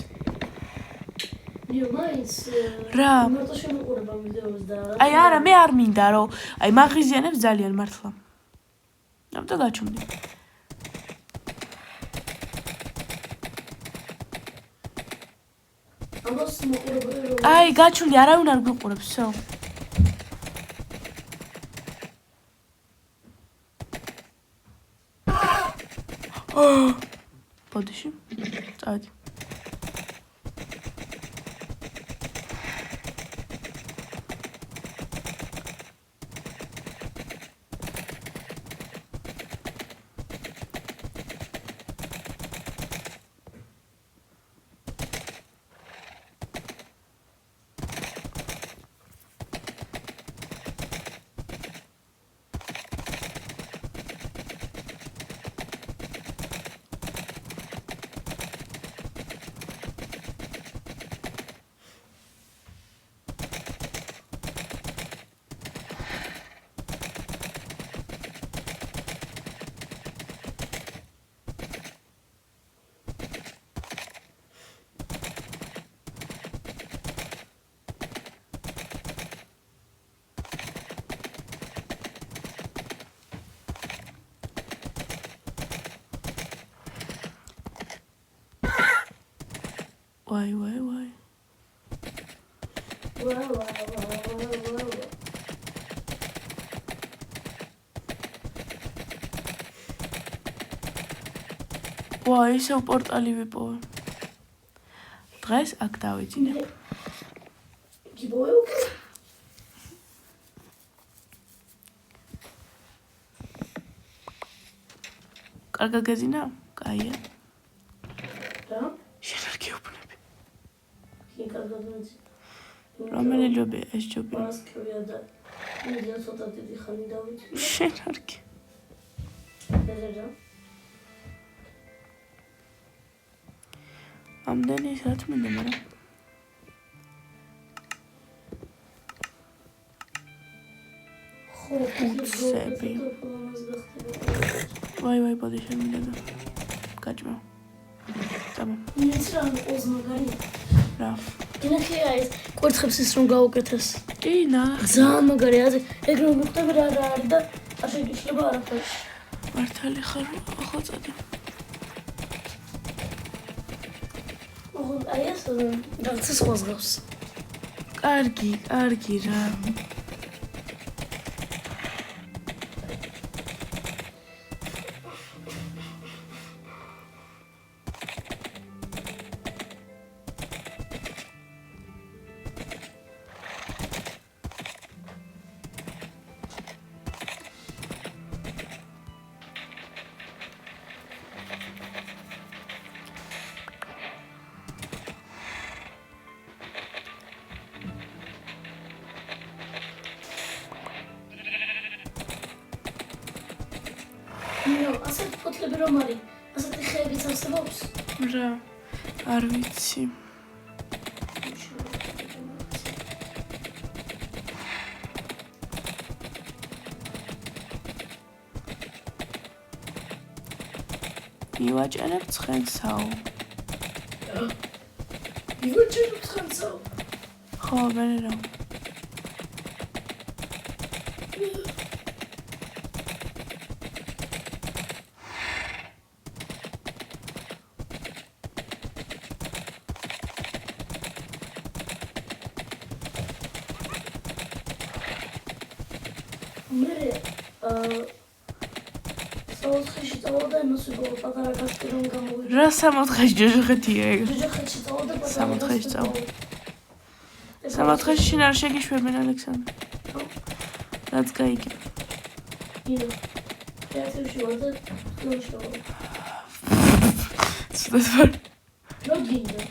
Speaker 1: რა? აი არა, მე არ მინდა რომ აი მაღიზიანებს ძალიან მართლა. ამიტომ გაჩუმდი. აი გაჩუმდი, არავინ არ გვიყურებს, всё. ბოდიში. წავედი. ვაი. ისევ პორტალი ვიპოვე. დღეს აქ დავიძინებ.
Speaker 2: გიბოევ?
Speaker 1: კარგად გეზინა? კაია.
Speaker 2: რა?
Speaker 1: შენ არ გეუბნები.
Speaker 2: კი, კარგად მეძი.
Speaker 1: რომელი ჯობია ეს ჯობია?
Speaker 2: მასკევია და მიდია ცოტა დიდი ხანი დავიწყე.
Speaker 1: შენ არ გე.
Speaker 2: რა?
Speaker 1: ამდენი რაც მინდა, მაგრამ უცები. ვაი, ბოდი შენ მინდა და გაჭმა. წამო.
Speaker 2: ის რა ოზმაგარი.
Speaker 1: რა?
Speaker 2: გინახია ეს კვერცხებს ის რომ გაუკეთეს.
Speaker 1: კი, ნახე.
Speaker 2: ძალიან მაგარი აზრი. ეგ რომ მიხდება რა არის და არ შეგიშლება არაფერი.
Speaker 1: მართალი ხარ, ახლა წადი.
Speaker 2: აი ეს რაღაცა სხვას გავს.
Speaker 1: კარგი რა.
Speaker 2: ასეთი ფოთლები რომ არის, ასეთი ხეებიც არსებობს?
Speaker 1: რა, არ ვიცი. მივაჭერებ ცხენსაო.
Speaker 2: მივაჭერებ ცხენსაო?
Speaker 1: ხო, მერე რა. რა 64-ში ჯოჯოხეთია ეგ?
Speaker 2: ჯოჯოხეთში წავალ და პატარა
Speaker 1: 64-ში წავალ. 64-ში შენ არ შეგიშვებენ ალექსანდრე. რაც გაიგებ.
Speaker 2: ია. თეატრში ვარ და ნოშოვ.
Speaker 1: ცუდად ვარ.
Speaker 2: რა გინდა?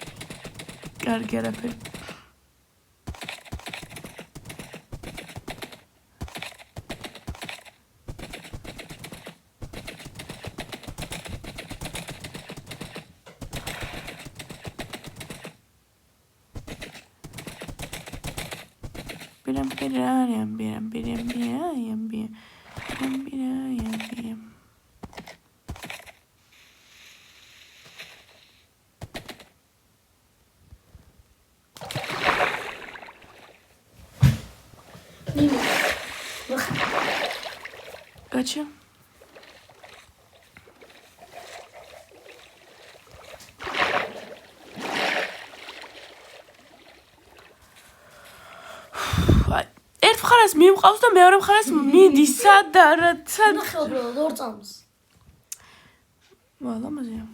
Speaker 1: კარგი არაფერი. Gotcha. ერთ მხარეს მივყავს და მეორე მხარეს მიდის სადაც.
Speaker 2: ნახე უბრალოდ ორ წამს.
Speaker 1: ლამაზია.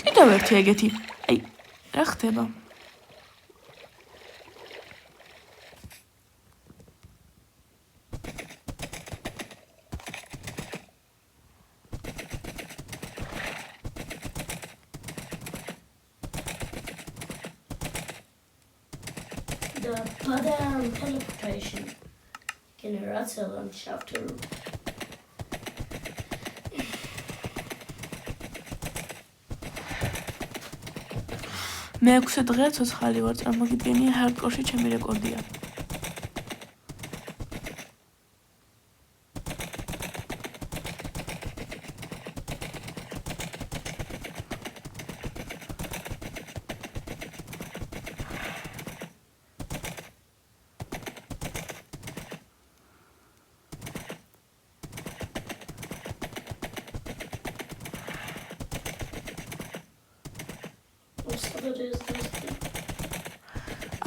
Speaker 1: კიდევ ერთი ეგეთი. აი, რა ხდება?
Speaker 2: The Padam teleportation generator landschafter.
Speaker 1: მე 6 დღეა ცოცხალი ვარ, წარმოგიდგენია ჰარდკორში ჩემი რეკორდია.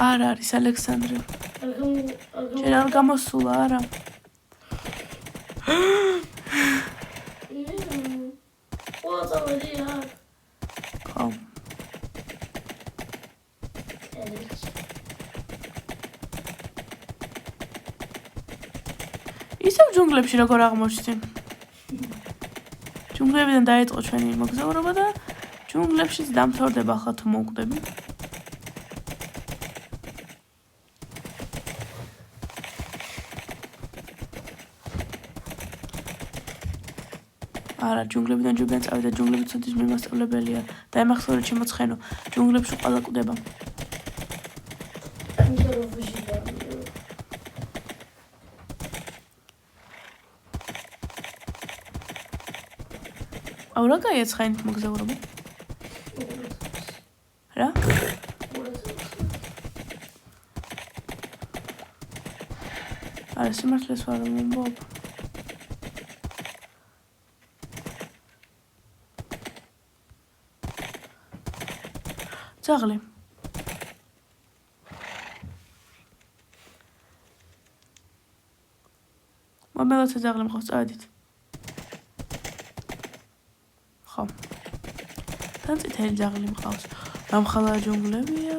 Speaker 1: არ არის ალექსანდრე. შენ არ გამოსულა არა. ხო. ისევ ჯუნგლებში როგორ აღმოჩნდი? ჯუნგლებიდან დაიწყო ჩვენი მოგზაურობა და ჯუნგლებშიც დამთავრდება ახლა თუ მოვკვდები. არა, ჯუნგლებიდან ჯობია წავიდა, ჯუნგლები ცოდის მიმასწავლებელია. დაემახსოვრე ჩემო ცხენო, ჯუნგლებში ყველა კვდება. აუ რა გაია ცხენით მოგზაურობა? რა? არა, სიმართლეს ვარ მომბობ. ძაღლი. მომელოცე ძაღლი მყავს, წავედით. ხო. თან წითელი ძაღლი მყავს. გამხალა ჯუნგლებია.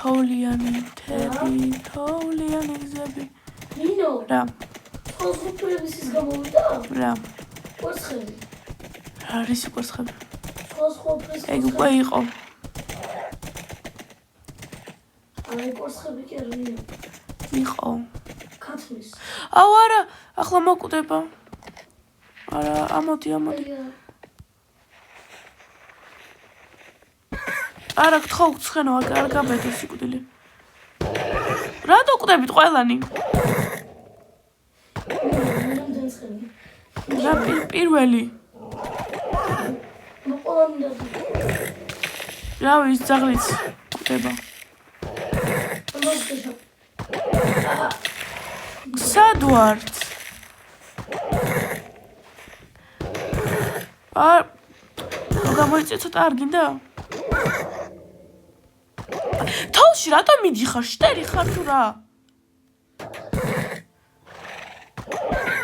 Speaker 1: თოვლიანი მთები, თოვლიანი გზები.
Speaker 2: ნინო,
Speaker 1: რა?
Speaker 2: სხვადასხვაგვარი ის გამოვიდა?
Speaker 1: რა?
Speaker 2: კვერცხები.
Speaker 1: რა არის კვერცხები?
Speaker 2: სხვადასხვაგვარი.
Speaker 1: ეგ უკვე იყო.
Speaker 2: აი კვერცხები კი არ ნინო.
Speaker 1: იყო.
Speaker 2: ქათმის.
Speaker 1: აუ არა, ახლა მოკვდება. არა, ამოდი. არა, გთხოვ ცხენო, არ გაბედო სიკვდილი. რატო კვდებით ყველანი? რა პირველი? რავი, ის ძაღლიც კვდება. სად ვართ? გამოიწე ცოტა არ გინდა? თოლში რატო მიდიხარ? შტერი ხარ თუ რა?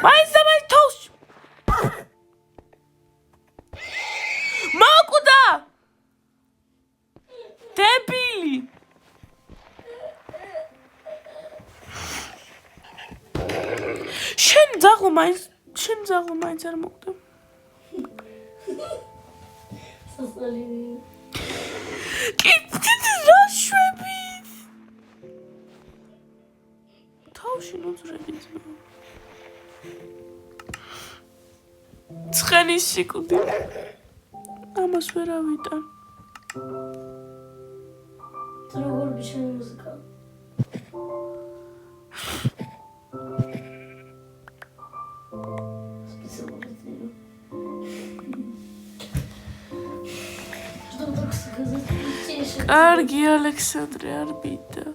Speaker 1: მაინც თოლში. მოკვდა! დებილი! შენ ძაღლ მაინც არ მოკვდა.
Speaker 2: სასწაული.
Speaker 1: კი რა შვებით? თავში ნუძრები ძმა. ცხენის სიკვდი. ამას ვერ ავიტან.
Speaker 2: როგორ ბიჭი მუსიკა? კარგი ალექსანდრე არ ბიდა.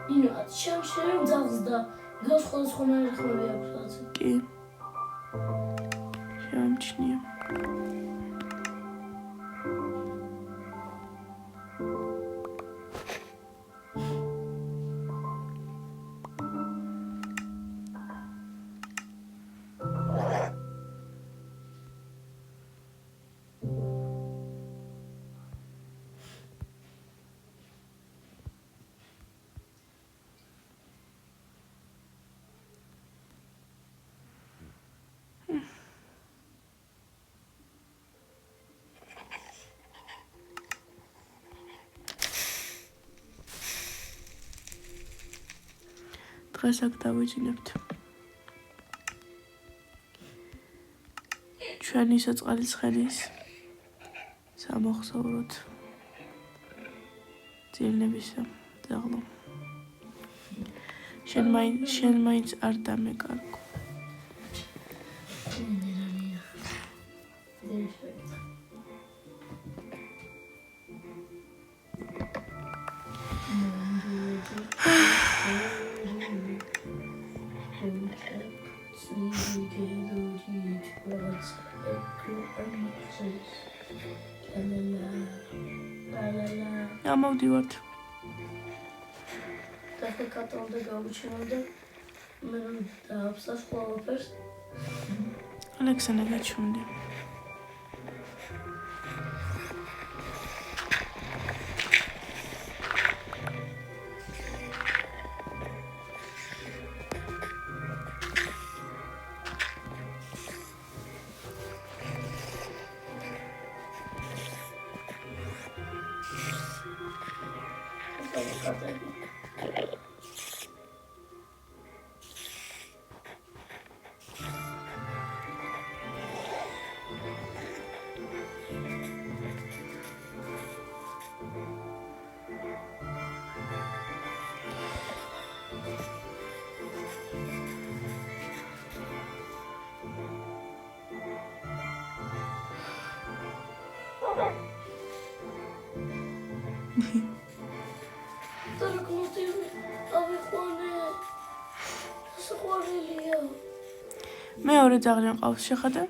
Speaker 2: ნინო, შენ ძაღლს და და სხვადასხვანაირი ხმები აქვს რაღაცა.
Speaker 1: კი. შემჩნია. დღეს აქ დავიძინებთ. ჩვენი სოწყალისხენის სამახსოვროდ ძილნებისა ძაღლო. შენ მაინც არ დამეკარგო. ამოვდივართ.
Speaker 2: და კატონდა გავუჩინავდა მე რომ დააფსას ყველაფერს.
Speaker 1: ალექსანდრე გაჩვენდი. მეორე ძაღლი მყავს, შეხედე?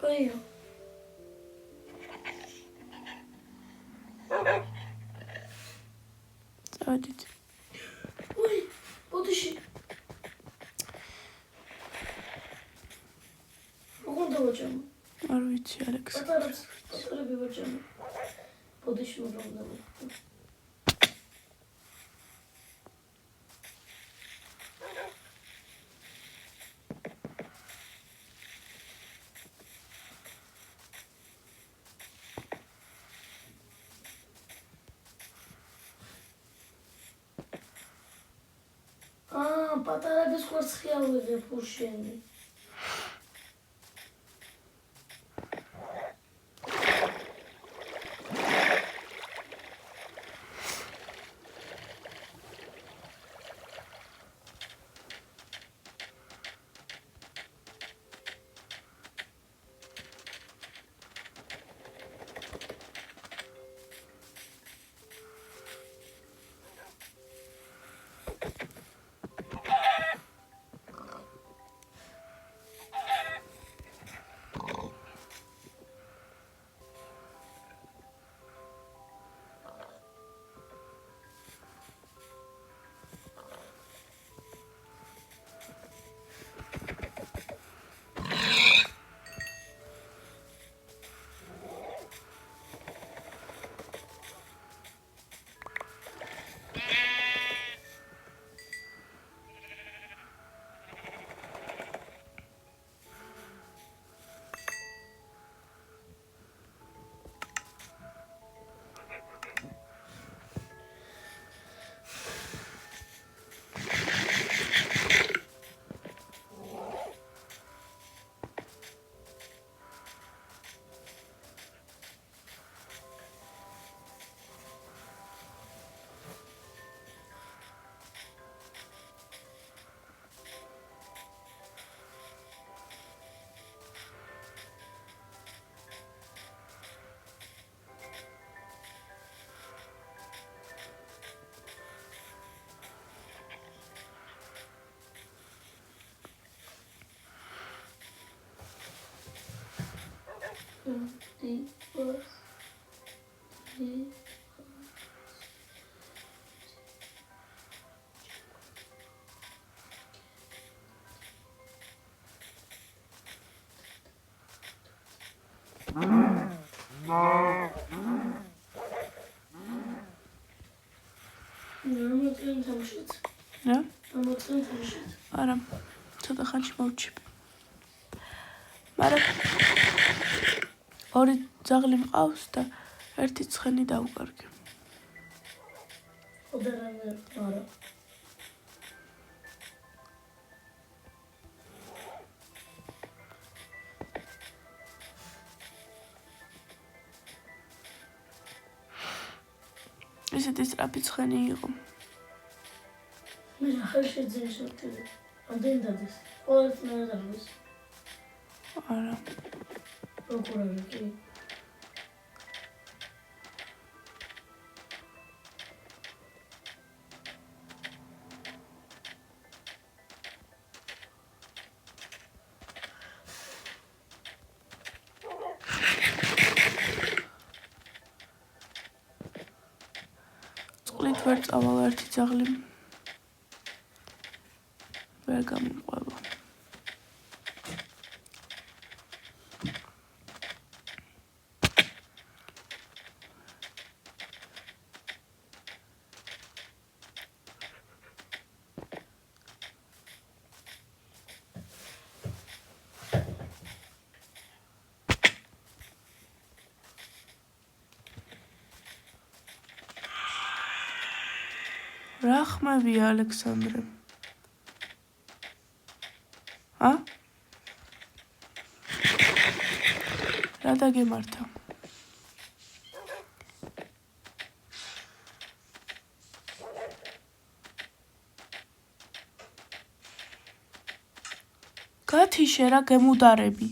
Speaker 2: კაია.
Speaker 1: წავედით.
Speaker 2: უი, ბოდიში. როგორ დავაჭამო?
Speaker 1: არ ვიცი, ალექს.
Speaker 2: პატარები ვაჭამო. ბოდიში რომ დავაჭამო. პატარების კვერცხი ავიღებ უშენი.
Speaker 1: რა? არა, ცოტა ხანში მოვჩები. მაგრამ ორი ძაღლი მყავს და ერთი ცხენი დავკარგე.
Speaker 2: არა.
Speaker 1: ისეთი სწრაფი ცხენი იყო.
Speaker 2: მე ახალ შეძენ შევტივი. ამდენ დადეს. ყოველთვის მე დადეს.
Speaker 1: არა.
Speaker 2: როგორ არის კი?
Speaker 1: წყლით ვერ წავალ ერთი ძაღლი. ვერ გამომყვება. რა ხმებია ალექსანდრე? რა დაგემართა? გათიშე რა გემუდარები?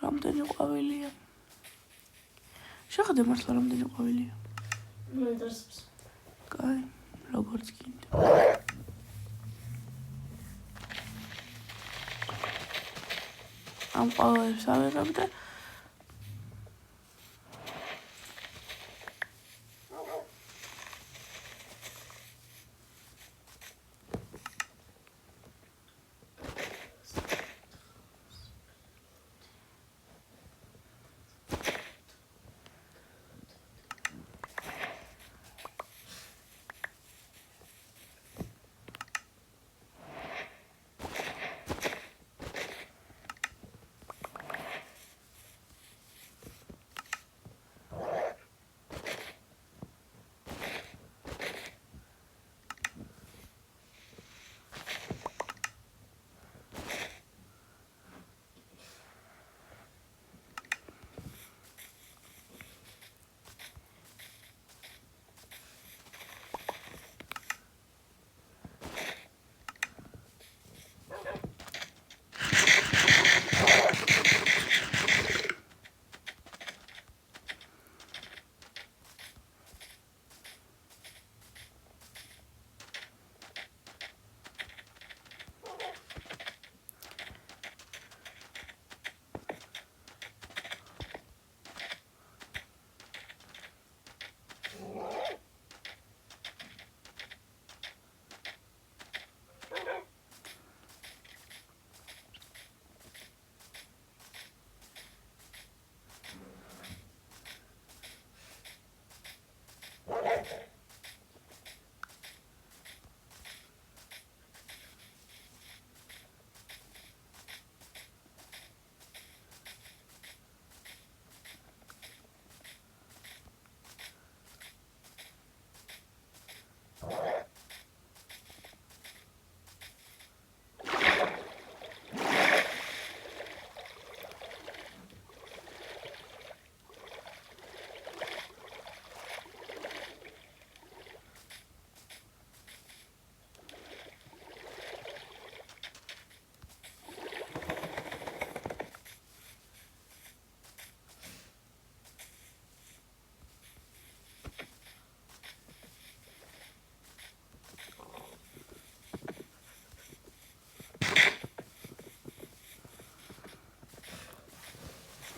Speaker 1: რამდენი ყვავილია? შეხედე მართლა რამდენი ყვავილია?
Speaker 2: მე დასწრებს.
Speaker 1: კაი, როგორც გინდა. ამ ყვავილებს ავიღებ და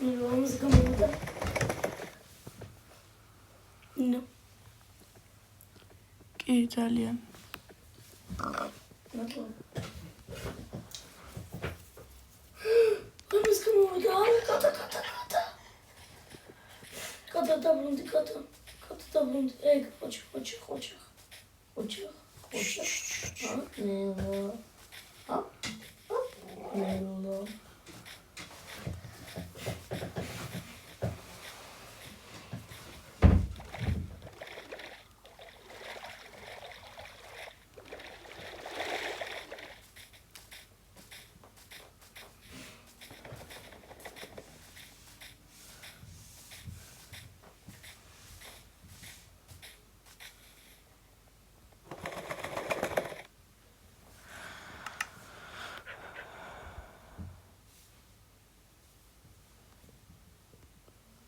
Speaker 2: ამას გამოვიდა. ნო.
Speaker 1: კი, ძალიან.
Speaker 2: ნატო. ამას გამოვიდა. კატა. კატა დაბრუნდი, კატა. კატა დაბრუნდი. ეგ, ხოჩი. ნელა.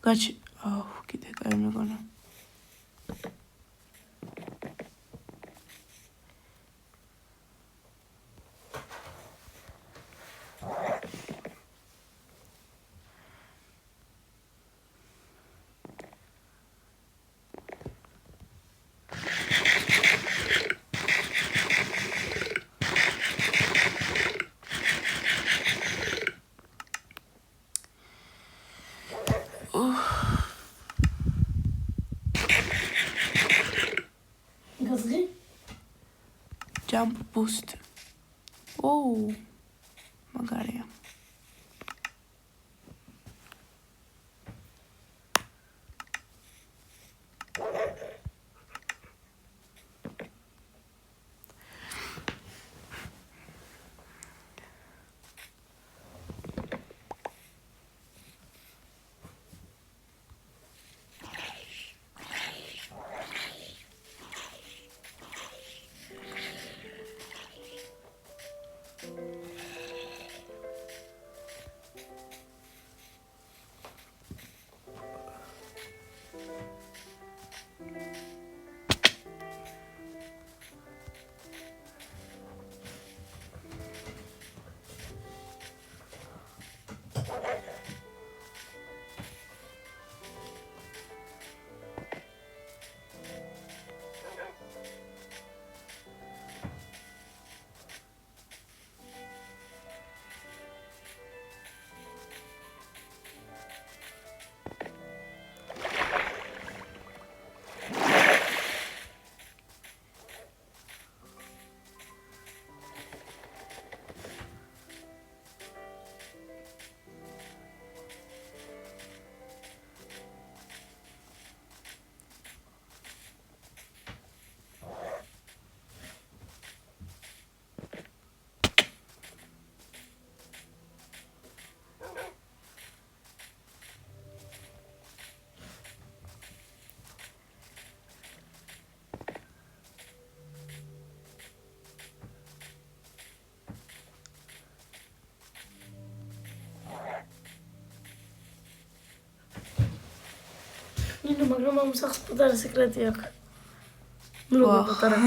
Speaker 1: გაჩი. აუ, კიდე კაი მეგონა.
Speaker 2: გაზრი?
Speaker 1: Jump boost. ოუ. მაგარია.
Speaker 2: ნინო, მაგრამ ამ სახს პატარა სეკრეტი აქვს. ნუ როგორ პატარა.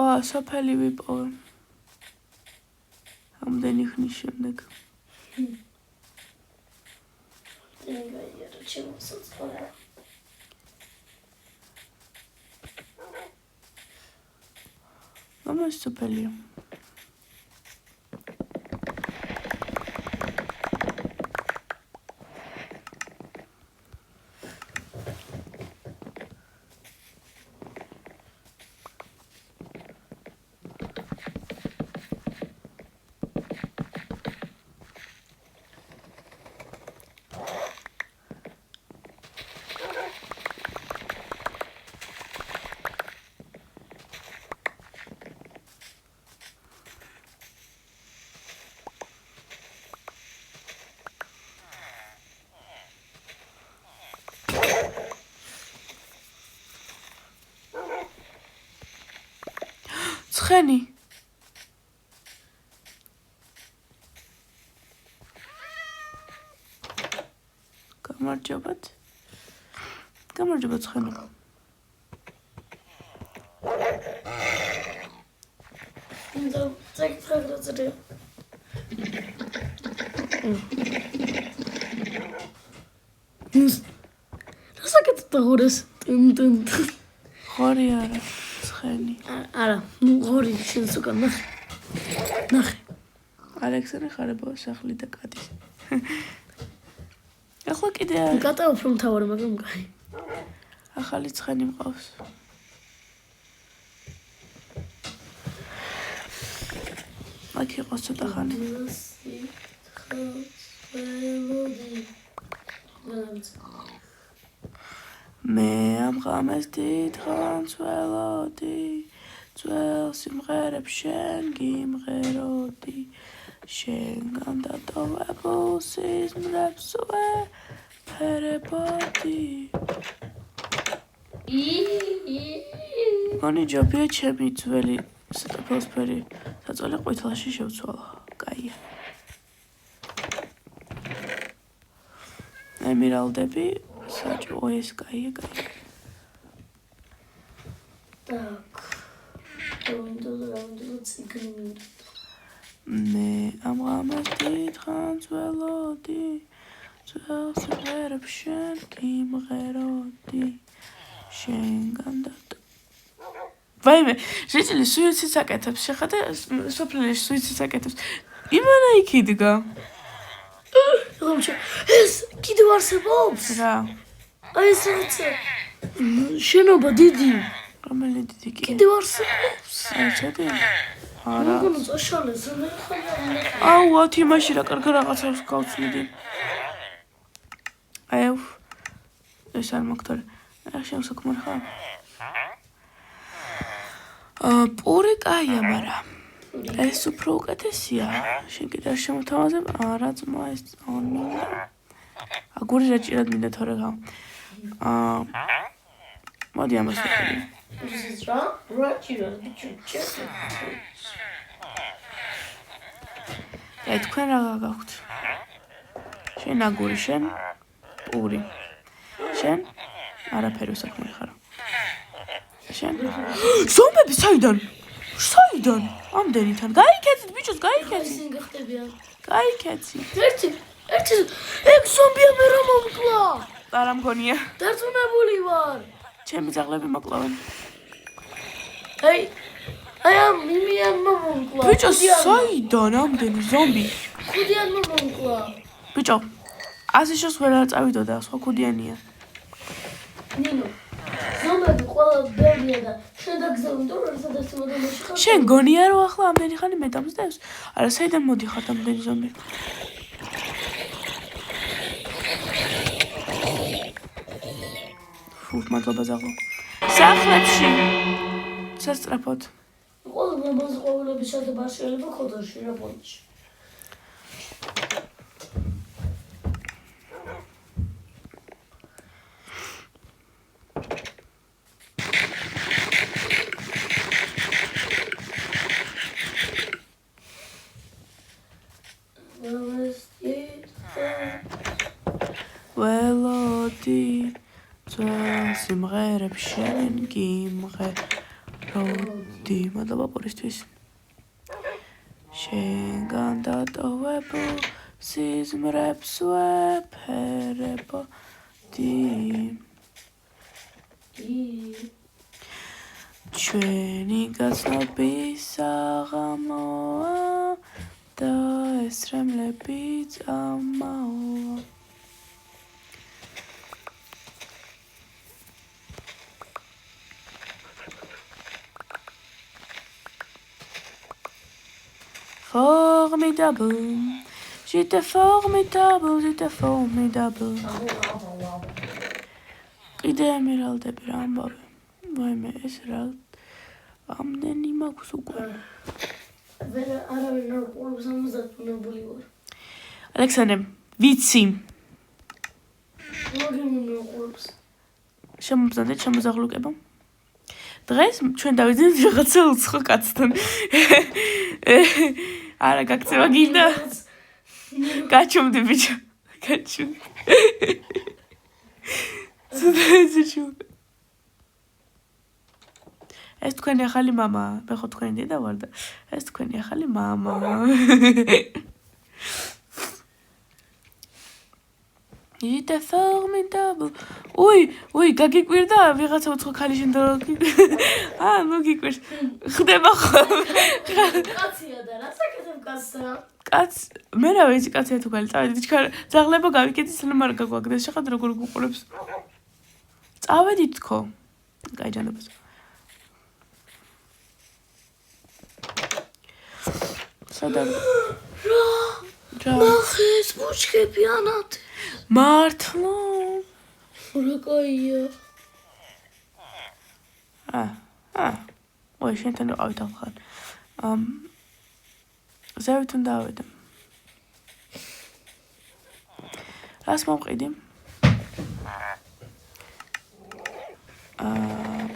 Speaker 1: ვა, სოფელი ვიპოვე. ამდენი ხნის შემდეგ.
Speaker 2: გაიარა ჩემო სოციალურა.
Speaker 1: მამა სოფელია. ცხენი. გამარჯობათ. გამარჯობა ცხენი.
Speaker 2: Tak prawda. Rasakit tagures. Tun.
Speaker 1: ხორი არა, ცხენი.
Speaker 2: Ara, ღორი შენს უკან ნახე. ნახე.
Speaker 1: ალექსანდრე ხარებავა სახლი და კატის. ახლა კიდე
Speaker 2: გატაო რომ თავარი, მაგრამ კაი.
Speaker 1: ახალი ცხენი მყავს. აქ იყო ცოტა ხანი. მე ამ ღამეს დიდხანს ველოდი, ძველ სიმღერებს შენ გიმღეროდი, შენგან დატოვებულ სიზმრებს ვეფერებოდი. მონი ჯობია ჩემი ძველი სტროფოსფერი საწოლი ყვითელში შევცვალა. კაია. ემირალდები საჭო ეს კაია.
Speaker 2: Так. Დავინდო ციგნი.
Speaker 1: მე ამ ღამეს დიდხანს ველოდი, ძველ სიმღერებს შენ გიმღეროდი, შენგან დატო. ვაიმე, ჟეჭილი სუიციდს აკეთებს, შეხედე სოფლეში სუიციდს აკეთებს. იმანა იქ იდგა.
Speaker 2: რომჩა ეს კიდევ არსებობს?
Speaker 1: რა,
Speaker 2: აი ეს რაღაც შენობა დიდი.
Speaker 1: რომელი დიდი კი?
Speaker 2: კიდევ არსებობს?
Speaker 1: აი ცოტა. არა.
Speaker 2: როგორ წაშალეს მე ხარ.
Speaker 1: აუ, ათი მაშინ რა კარგი რაღაცებს გავწვიდი. აი, ეს არ მოგთორე. ახ შემსაქმე ხარ. პური კაია, მაგრამ ეს უფრო უკეთესია. შენ კიდე არ შემოთავაზებ? არა, ძმა, ეს მინდა. აგური რა ჭირად მინდა თორე გა. მოდი ამას ვიყიდე.
Speaker 2: ეს რა ჭირად ბიჭო.
Speaker 1: აი თქვენ რა გაქვთ? შენ აგური, შენ პური. შენ არაფერი საქმე ხარ. შენ ზომბები საიდან? საიდან? ამდენიდან. გაიქეცით ბიჭოს, გაიქეცით.
Speaker 2: ისინი გახდებიან.
Speaker 1: გაიქეცით.
Speaker 2: ერთი ეგ ზომბია მე რომ მომკლა.
Speaker 1: არა მგონია.
Speaker 2: დარწმუნებული ვარ.
Speaker 1: ჩემი ძაღლები მოკლავენ.
Speaker 2: აი ამ მიმიანმა მომკლა.
Speaker 1: ბიჭო, საიდან ამდენი ზომბი?
Speaker 2: ქუდიანმა მომკლა.
Speaker 1: ბიჭო, ასე შოს ვერ არ წავიდოდა, სხვა ქუდიანია.
Speaker 2: ნინო ზომბები ყველა ბევრია და შენ დაგზავნე რომ სადაც მოდომაში ხარ.
Speaker 1: შენ გონია რომ ახლა ამდენი ხანი მე დამსდევს? არა, საიდან მოდიხარ ამდენი ზომბი? მადლობა ზაღლო. სახლებში სასწრაფოდ.
Speaker 2: ყველა მოსყოლების შედება შეიძლება ხოდოში რა პონჩი.
Speaker 1: ველოდი ძველ სიმღერებს შენ გიმღეროდი დი, მადლობა პურისთვის. შენგან დატოვებულ სიზმრებს ვეფერებოდი. ჩვენი გაცნობის საღამოა და ესრემლები წამაოა. Formidable, j'étais formidable. კიდე ემერალდები რა ამბავი. ვაიმე, ეს რა ამდენი მაქვს უკვე.
Speaker 2: არავინ არ ყურებს ამაზე თუნებული ვარ.
Speaker 1: ალექსანდრე, ვიცი.
Speaker 2: როგორ მოყურებს?
Speaker 1: შემომბრძანდეთ შემოზაღლუკება. დღეს ჩვენ დავიძინეთ რაღაცა უცხო კაცთან. არა, გაქცევა გინდა? გაჩუმდი ბიჭო. გაჩუმდი. ეს თქვენი ახალი მამა, მე ხო თქვენი დედა ვარ და ეს თქვენი ახალი მამა. J'étais formidable. უი, გაგიკვირდა ვიღაცა უცხო ქალი შენდა. ნუ გიკვირს. ხდება ხოლმე.
Speaker 2: კაცია და რა საკეთებ კაცსა?
Speaker 1: კაც, მე რა ვიცი კაცია თუ ქალი. წავედი ჩქარ, ძაღლება გავიკეთე სლემარ გაგვაგდეს. შეხედე როგორ გუყურებს. წავედი თქო. გაიჯანებს. სადა? რა?
Speaker 2: ნახეს ბუჩქები ანათ.
Speaker 1: მართლა?
Speaker 2: რა კაია.
Speaker 1: ოი, შენთან ვიყავით ახლა. ზევით უნდა ავედე. რას მოვყიდი?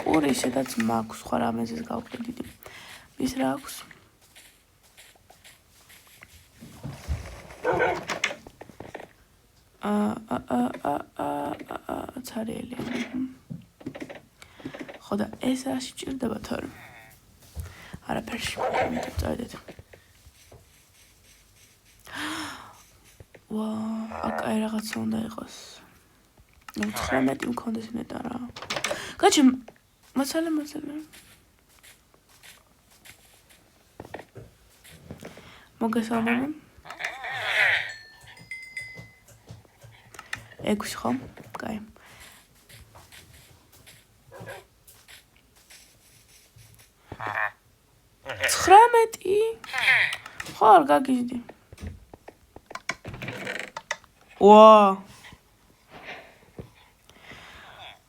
Speaker 1: პური ისედაც მაქვს, სხვა რამეზეს გავყიდიდი. ის რა აქვს? ცარიელი. ხო და ეს რაში ჭირდება თორემ? არაფერში. წავედეთ. აქ აი რაღაცა უნდა იყოს. 19 მქონდეს ნეტა რა. გაჩი, მასალა. მოგესალმები. 6 ხო? კაი. ხო, არ გაგიჟდი.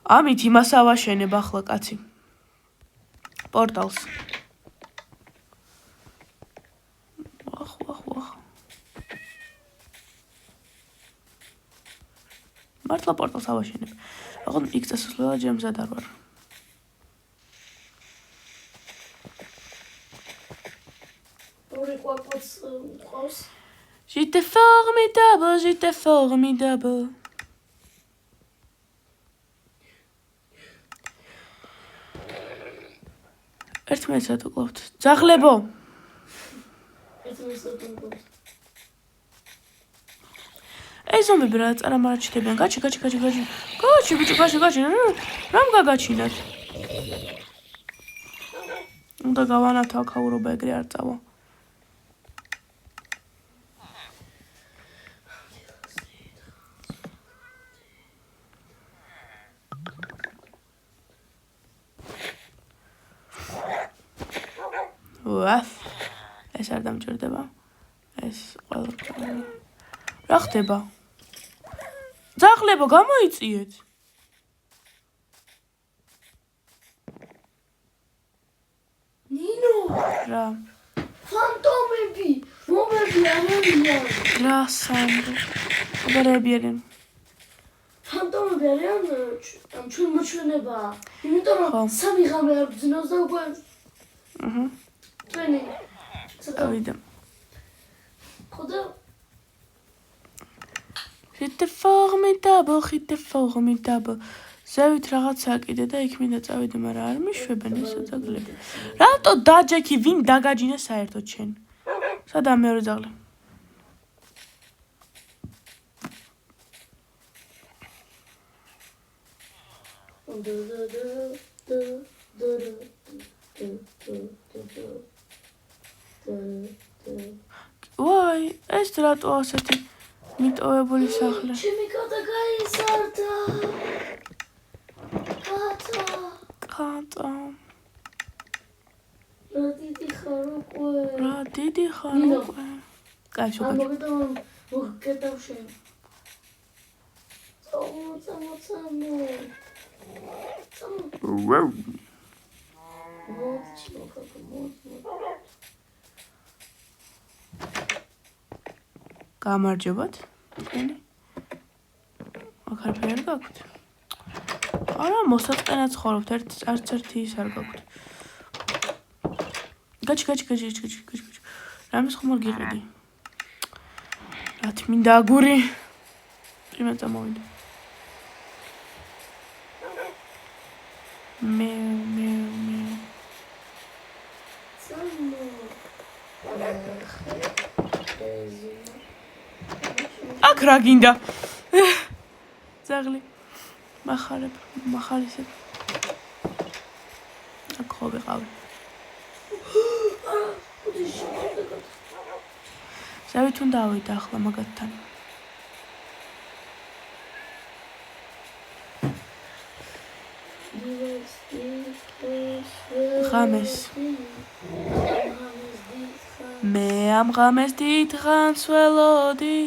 Speaker 1: ამით იმას ავაშენებ ახლა კაცი. პორტალს. მართლა პორტალს ავაშენებ. აღარ იქ წასვლა ჯემზად არ ვარ. J'étais formidable. ერთმანეთს უკლავთ. ძაღლებო. ეს ზომები რა წარმარჩიტებიან. გაჩი. გაჩი, ბიჭო, გაჩი. რამ გაგაჩინათ? უნდა გავანათო აქაურობა ეგრე არ წავა. ეს არ დამჭირდება. ეს ყველა რა ხდება? ძაღლებო, გამოიწიეთ.
Speaker 2: ნინო,
Speaker 1: რა?
Speaker 2: ფანტომები, მომები არიან.
Speaker 1: რა სანდრო? აბერები არიან.
Speaker 2: ფანტომები არიან, ჩვენ მოჩვენებაა. იმიტომ რომ სამი ღამე არ ბძნავს და უკვე ჩვენი
Speaker 1: ავიდა.
Speaker 2: ხოდა
Speaker 1: J'étais formidable. ზევით რაღაცაა კიდე და იქ მინდა წავიდე, მაგრამ არ მიშვებენ ეს ძაღლები. რატო დაჯექი, ვინ დაგაჯინა საერთოდ შენ? სადაა მეორე ძაღლი? ვაი, ეს რატო ასეთი მიტოვებული სახლი?
Speaker 2: ჩემი კატა გაიზარდა.
Speaker 1: კატა.
Speaker 2: რა დიდი ხარ უკვე.
Speaker 1: რა დიდი ხარ უკვე. კაი, შეგა.
Speaker 2: მოგკეტავ შენ. წამო.
Speaker 1: ვაუ. გამარჯობათ. თქვენი? აქ არაფერი არ გაქვთ? არა, მოსაწყენად ცხოვრობთ, არც ერთი ის არ გაქვთ. გაჩი. რამეს ხომ არ გიყიდი? რა თმინდა აგური? იმენ წამოვიდე. მე. აქ რა გინდა? ძაღლი. מחალისებ. აქ ხო ვიყავი. ზევით უნდა ავიდე ახლა მაგათთან. ღამეს. მე ამ ღამეს დიდღანს ველოდი.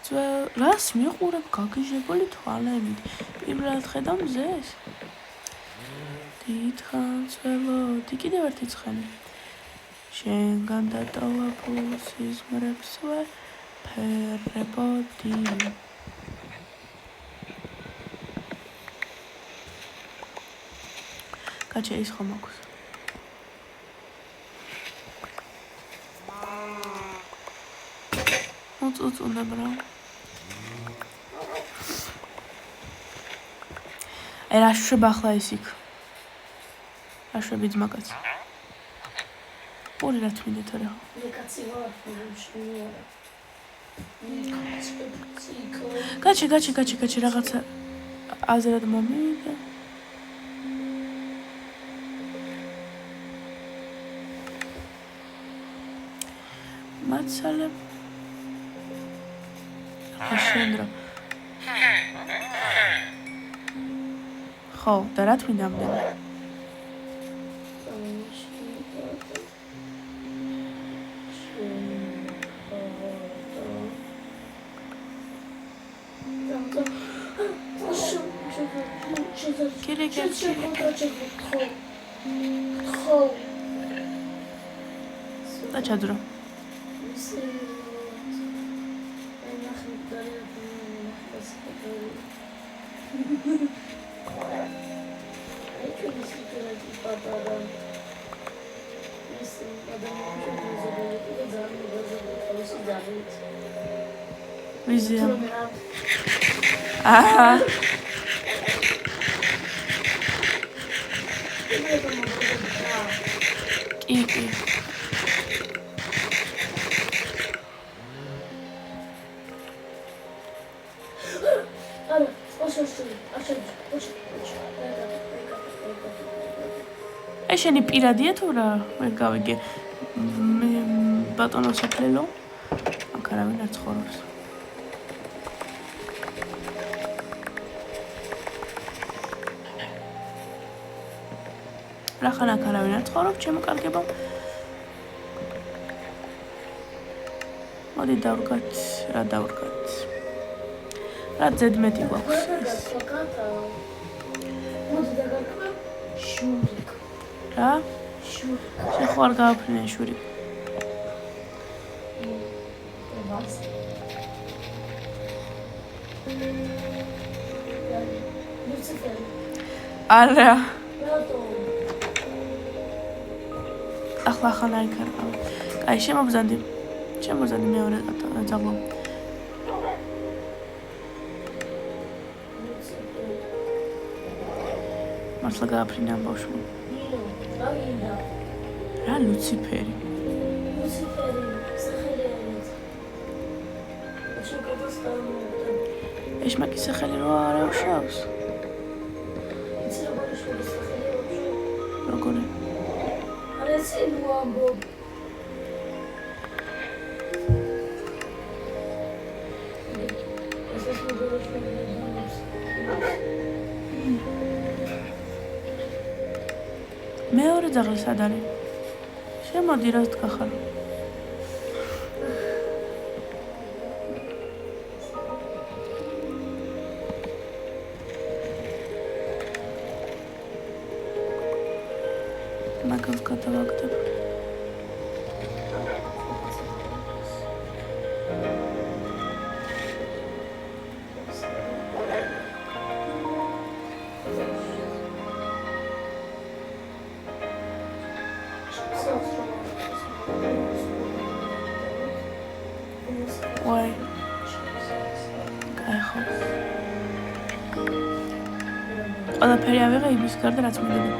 Speaker 1: რას მიყურებ გაგიჟებული თვალებით? პირველად ხედავ მზეს. დიდღანს ველოდი. კიდევ ერთი ცხენი. შენგან დატოვა სიზმრებს ვეფერებოდი. კაჩა ის ხომ აქვს? უწუნებ რა. აი რა შვება ახლა ის იქ? რა შვები ძმაკაც? ორი რა თმინდა თორე ხო?
Speaker 2: მე კაცი ვარ, შენიარა.
Speaker 1: გაჩი რაღაცა აზრად მომიდა. მაცალე. შენდრო. ხო, და რა თმინდა ამდენი? და ჩაძრო. ვიზია. აჰა. კი. შენი პირადია თუ რა? ვერ გავიგე. მე ბატონო საფლელო. აქ არავინ არ ცხოვრობს. რახან აქ არავინ არ ცხოვრობს, ჩემო კარგებო. მოდი დავrgat, რა დავrgat. რა ზედმეტი გვაქვს.
Speaker 2: მოდი დაგარკვევ შურიკ.
Speaker 1: რა? შურიკ. შეხო არ გააფრინე შურიკ. არა. ახლა ხან არ იქნება. კაი, შემობზანდი მეორე ძაღლო. მართლა გააფრინა ამ ბავშვმა.
Speaker 2: რა გინდა?
Speaker 1: რა ლუციფერი.
Speaker 2: ლუციფერი, სახელი არის. შეკეთოს გამოვიდა.
Speaker 1: ეშმაკის სახელი რო არ აღშავს.
Speaker 2: იცი როგორი შორის სახელი ვაფშე?
Speaker 1: როგორი?
Speaker 2: არ ეცენ ვამბობ. ეს როგორი შორის
Speaker 1: მეორე ძაღლი სად არის? შემოდი რას დგახარ? მაგას გადავაგდებ. ვაი. კაიხო. ყველაფერი ავიღე იმის გარდა რაც მინდოდა.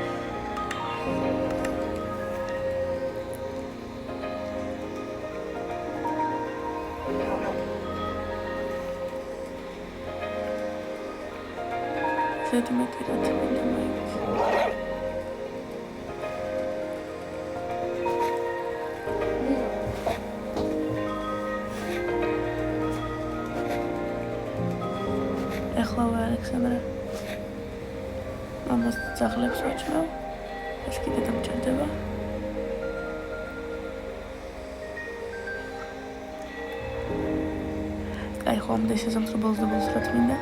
Speaker 1: ზედი მეტი რაც მინდა მაინც. ეხლა ალექსანდრა მამას ძაღლებს ვაჭმევ. ეს კიდე დამჭირდება. კაი, ხო, ამდე სეზამთრობელს და ბოლოს რა თმინდა?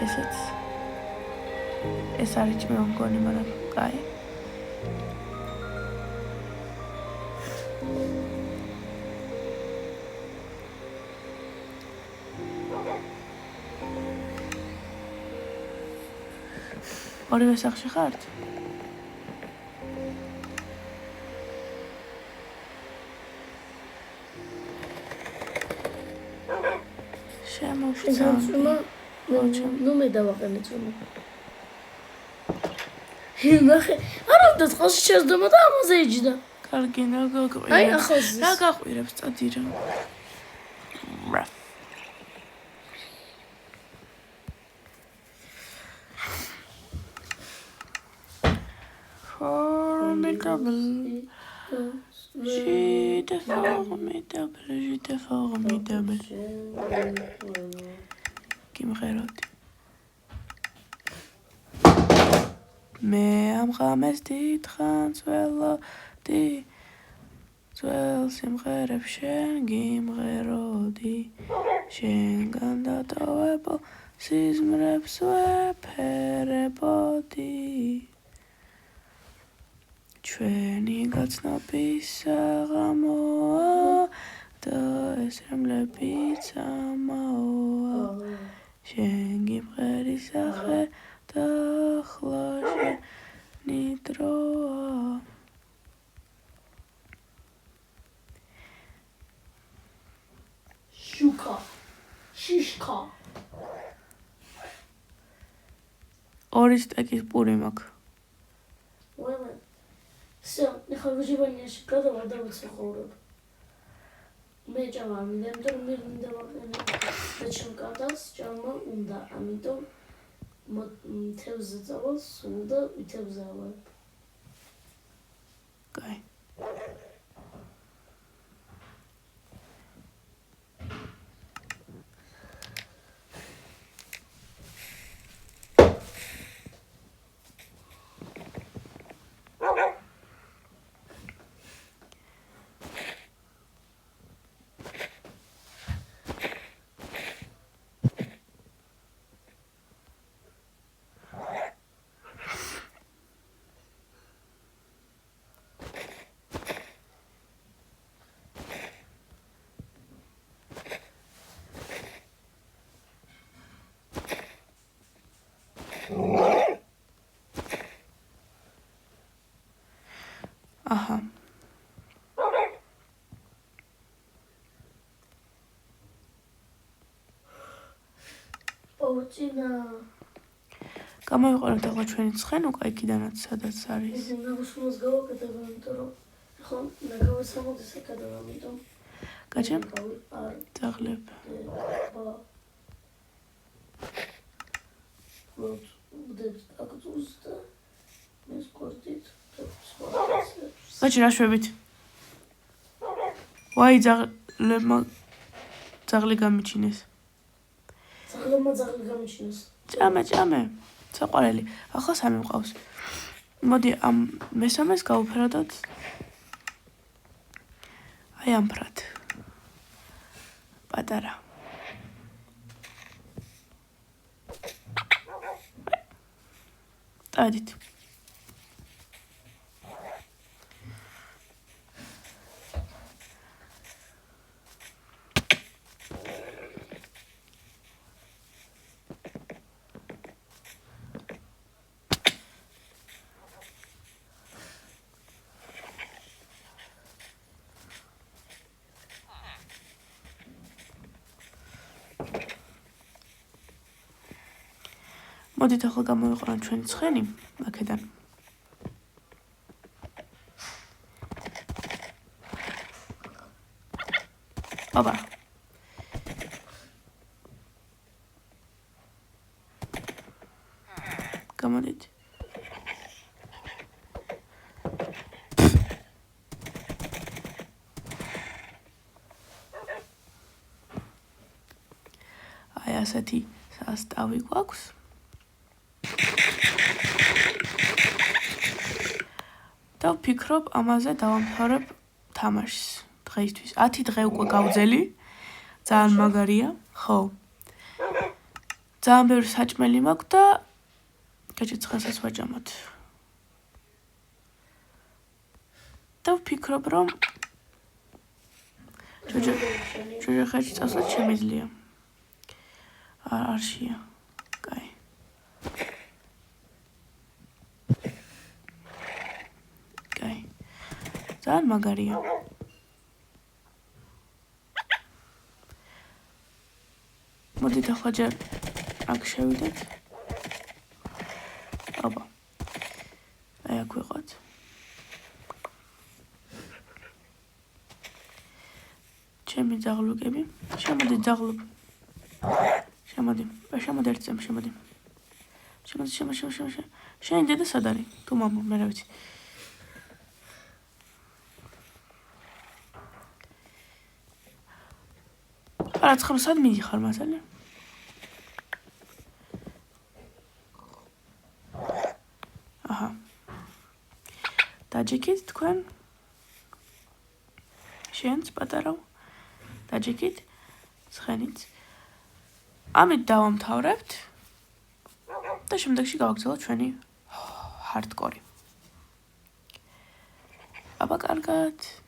Speaker 1: ესეც. ეს არის ჭმევა მგონი, მაგრამ კაი. ორივე სახლში ხართ?
Speaker 2: შემოვწმო. ნუ მე დავაყენე წუმა. ნახე, არა და წყალში შეძდომა და ამაზე იჯდა.
Speaker 1: კარგი, რა გაყვირებს?
Speaker 2: აი, ახალზეს.
Speaker 1: რა გაყვირებს, წადი რა. Formidable. J'étais formidable. Kimreloti. Me amrames transveloti. Twel simrelef shen gimreloti. Shen gandatoebo sizmrep swepereboti. ჩვენი გაცნობის საღამოა და ეს რამლებიც ამაოა შენ გიმღერი სახე და ახლა შენი დროა
Speaker 2: შუკა შიშკა
Speaker 1: ორი სტეკის პური მაქვს
Speaker 2: Все, нехай выживание шикарно, вода высохла. მე ჭამა მინდა, იმიტომ მე მინდა ვაყენე. Зачем კატას ჭამა უნდა, ამიტომ თევზზე წავალ, სულ და ვითევზე ავარ.
Speaker 1: კაი. აჰა.
Speaker 2: ოჩინა.
Speaker 1: Გამოვიყურებთ ახლა ჩვენი ცხენ უკვე იქიდანაც სადაც არის.
Speaker 2: ნაგუშმოს გავაკეთებ, იმიტომ რომ ახლა ნაგავას ამოდის ეკადო, ამიტომ
Speaker 1: გაჩემ?
Speaker 2: არ
Speaker 1: ძაღლებ.
Speaker 2: ვუდებთ აკწულს და ეს კორტით სხვა.
Speaker 1: გაჩი რა შვებით? ვაი ძაღლებმა ძაღლი გამიჩინეს.
Speaker 2: ძაღლებმა ძაღლი გამიჩინეს.
Speaker 1: ჭამე. საყვარელი. ახლა სამი მყავს. მოდი ამ მესამეს გავუფერდოთ. აი ამ ფრად. პატარა. დავედით. მოდით ახლა გამოვიყუროთ ჩვენი ცხენი აქედან. აბა. გამოდით. აი ასეთი სასტავი გვაქვს. და ვფიქრობ ამაზე დავამთავრებ თამაშს დღეისთვის. 10 დღე უკვე გავძელი. ძალიან მაგარია, ხო. ძალიან ბევრი საჭმელი მაქვს და გაჩი ცხენსაც ვაჭამოთ. და ვფიქრობ რომ ჯოჯოხეთში წასვლაც შემიძლია. არშია. კაი. ძალიან მაგარია. მოდით ახლა ჯერ აქ შევიდეთ. აბა. აი აქ ვიყოთ. ჩემი ძაღლუკები. შემოდი ძაღლობ. შემოდი ერთწემ შემოდი. შემოდი. შენი დედა სად არის? თუ მამა, მე რა ვიცი. არა, ცხრო, სად მიდიხარ მასალე? აჰა. დაჯიქით თქვენ? შენც პატარავ? დაჯიქით? ცხენიც. ამით დავამთავრებთ და შემდეგში გავაგრძელოთ ჩვენი ჰარდკორი. აბა, კარგად.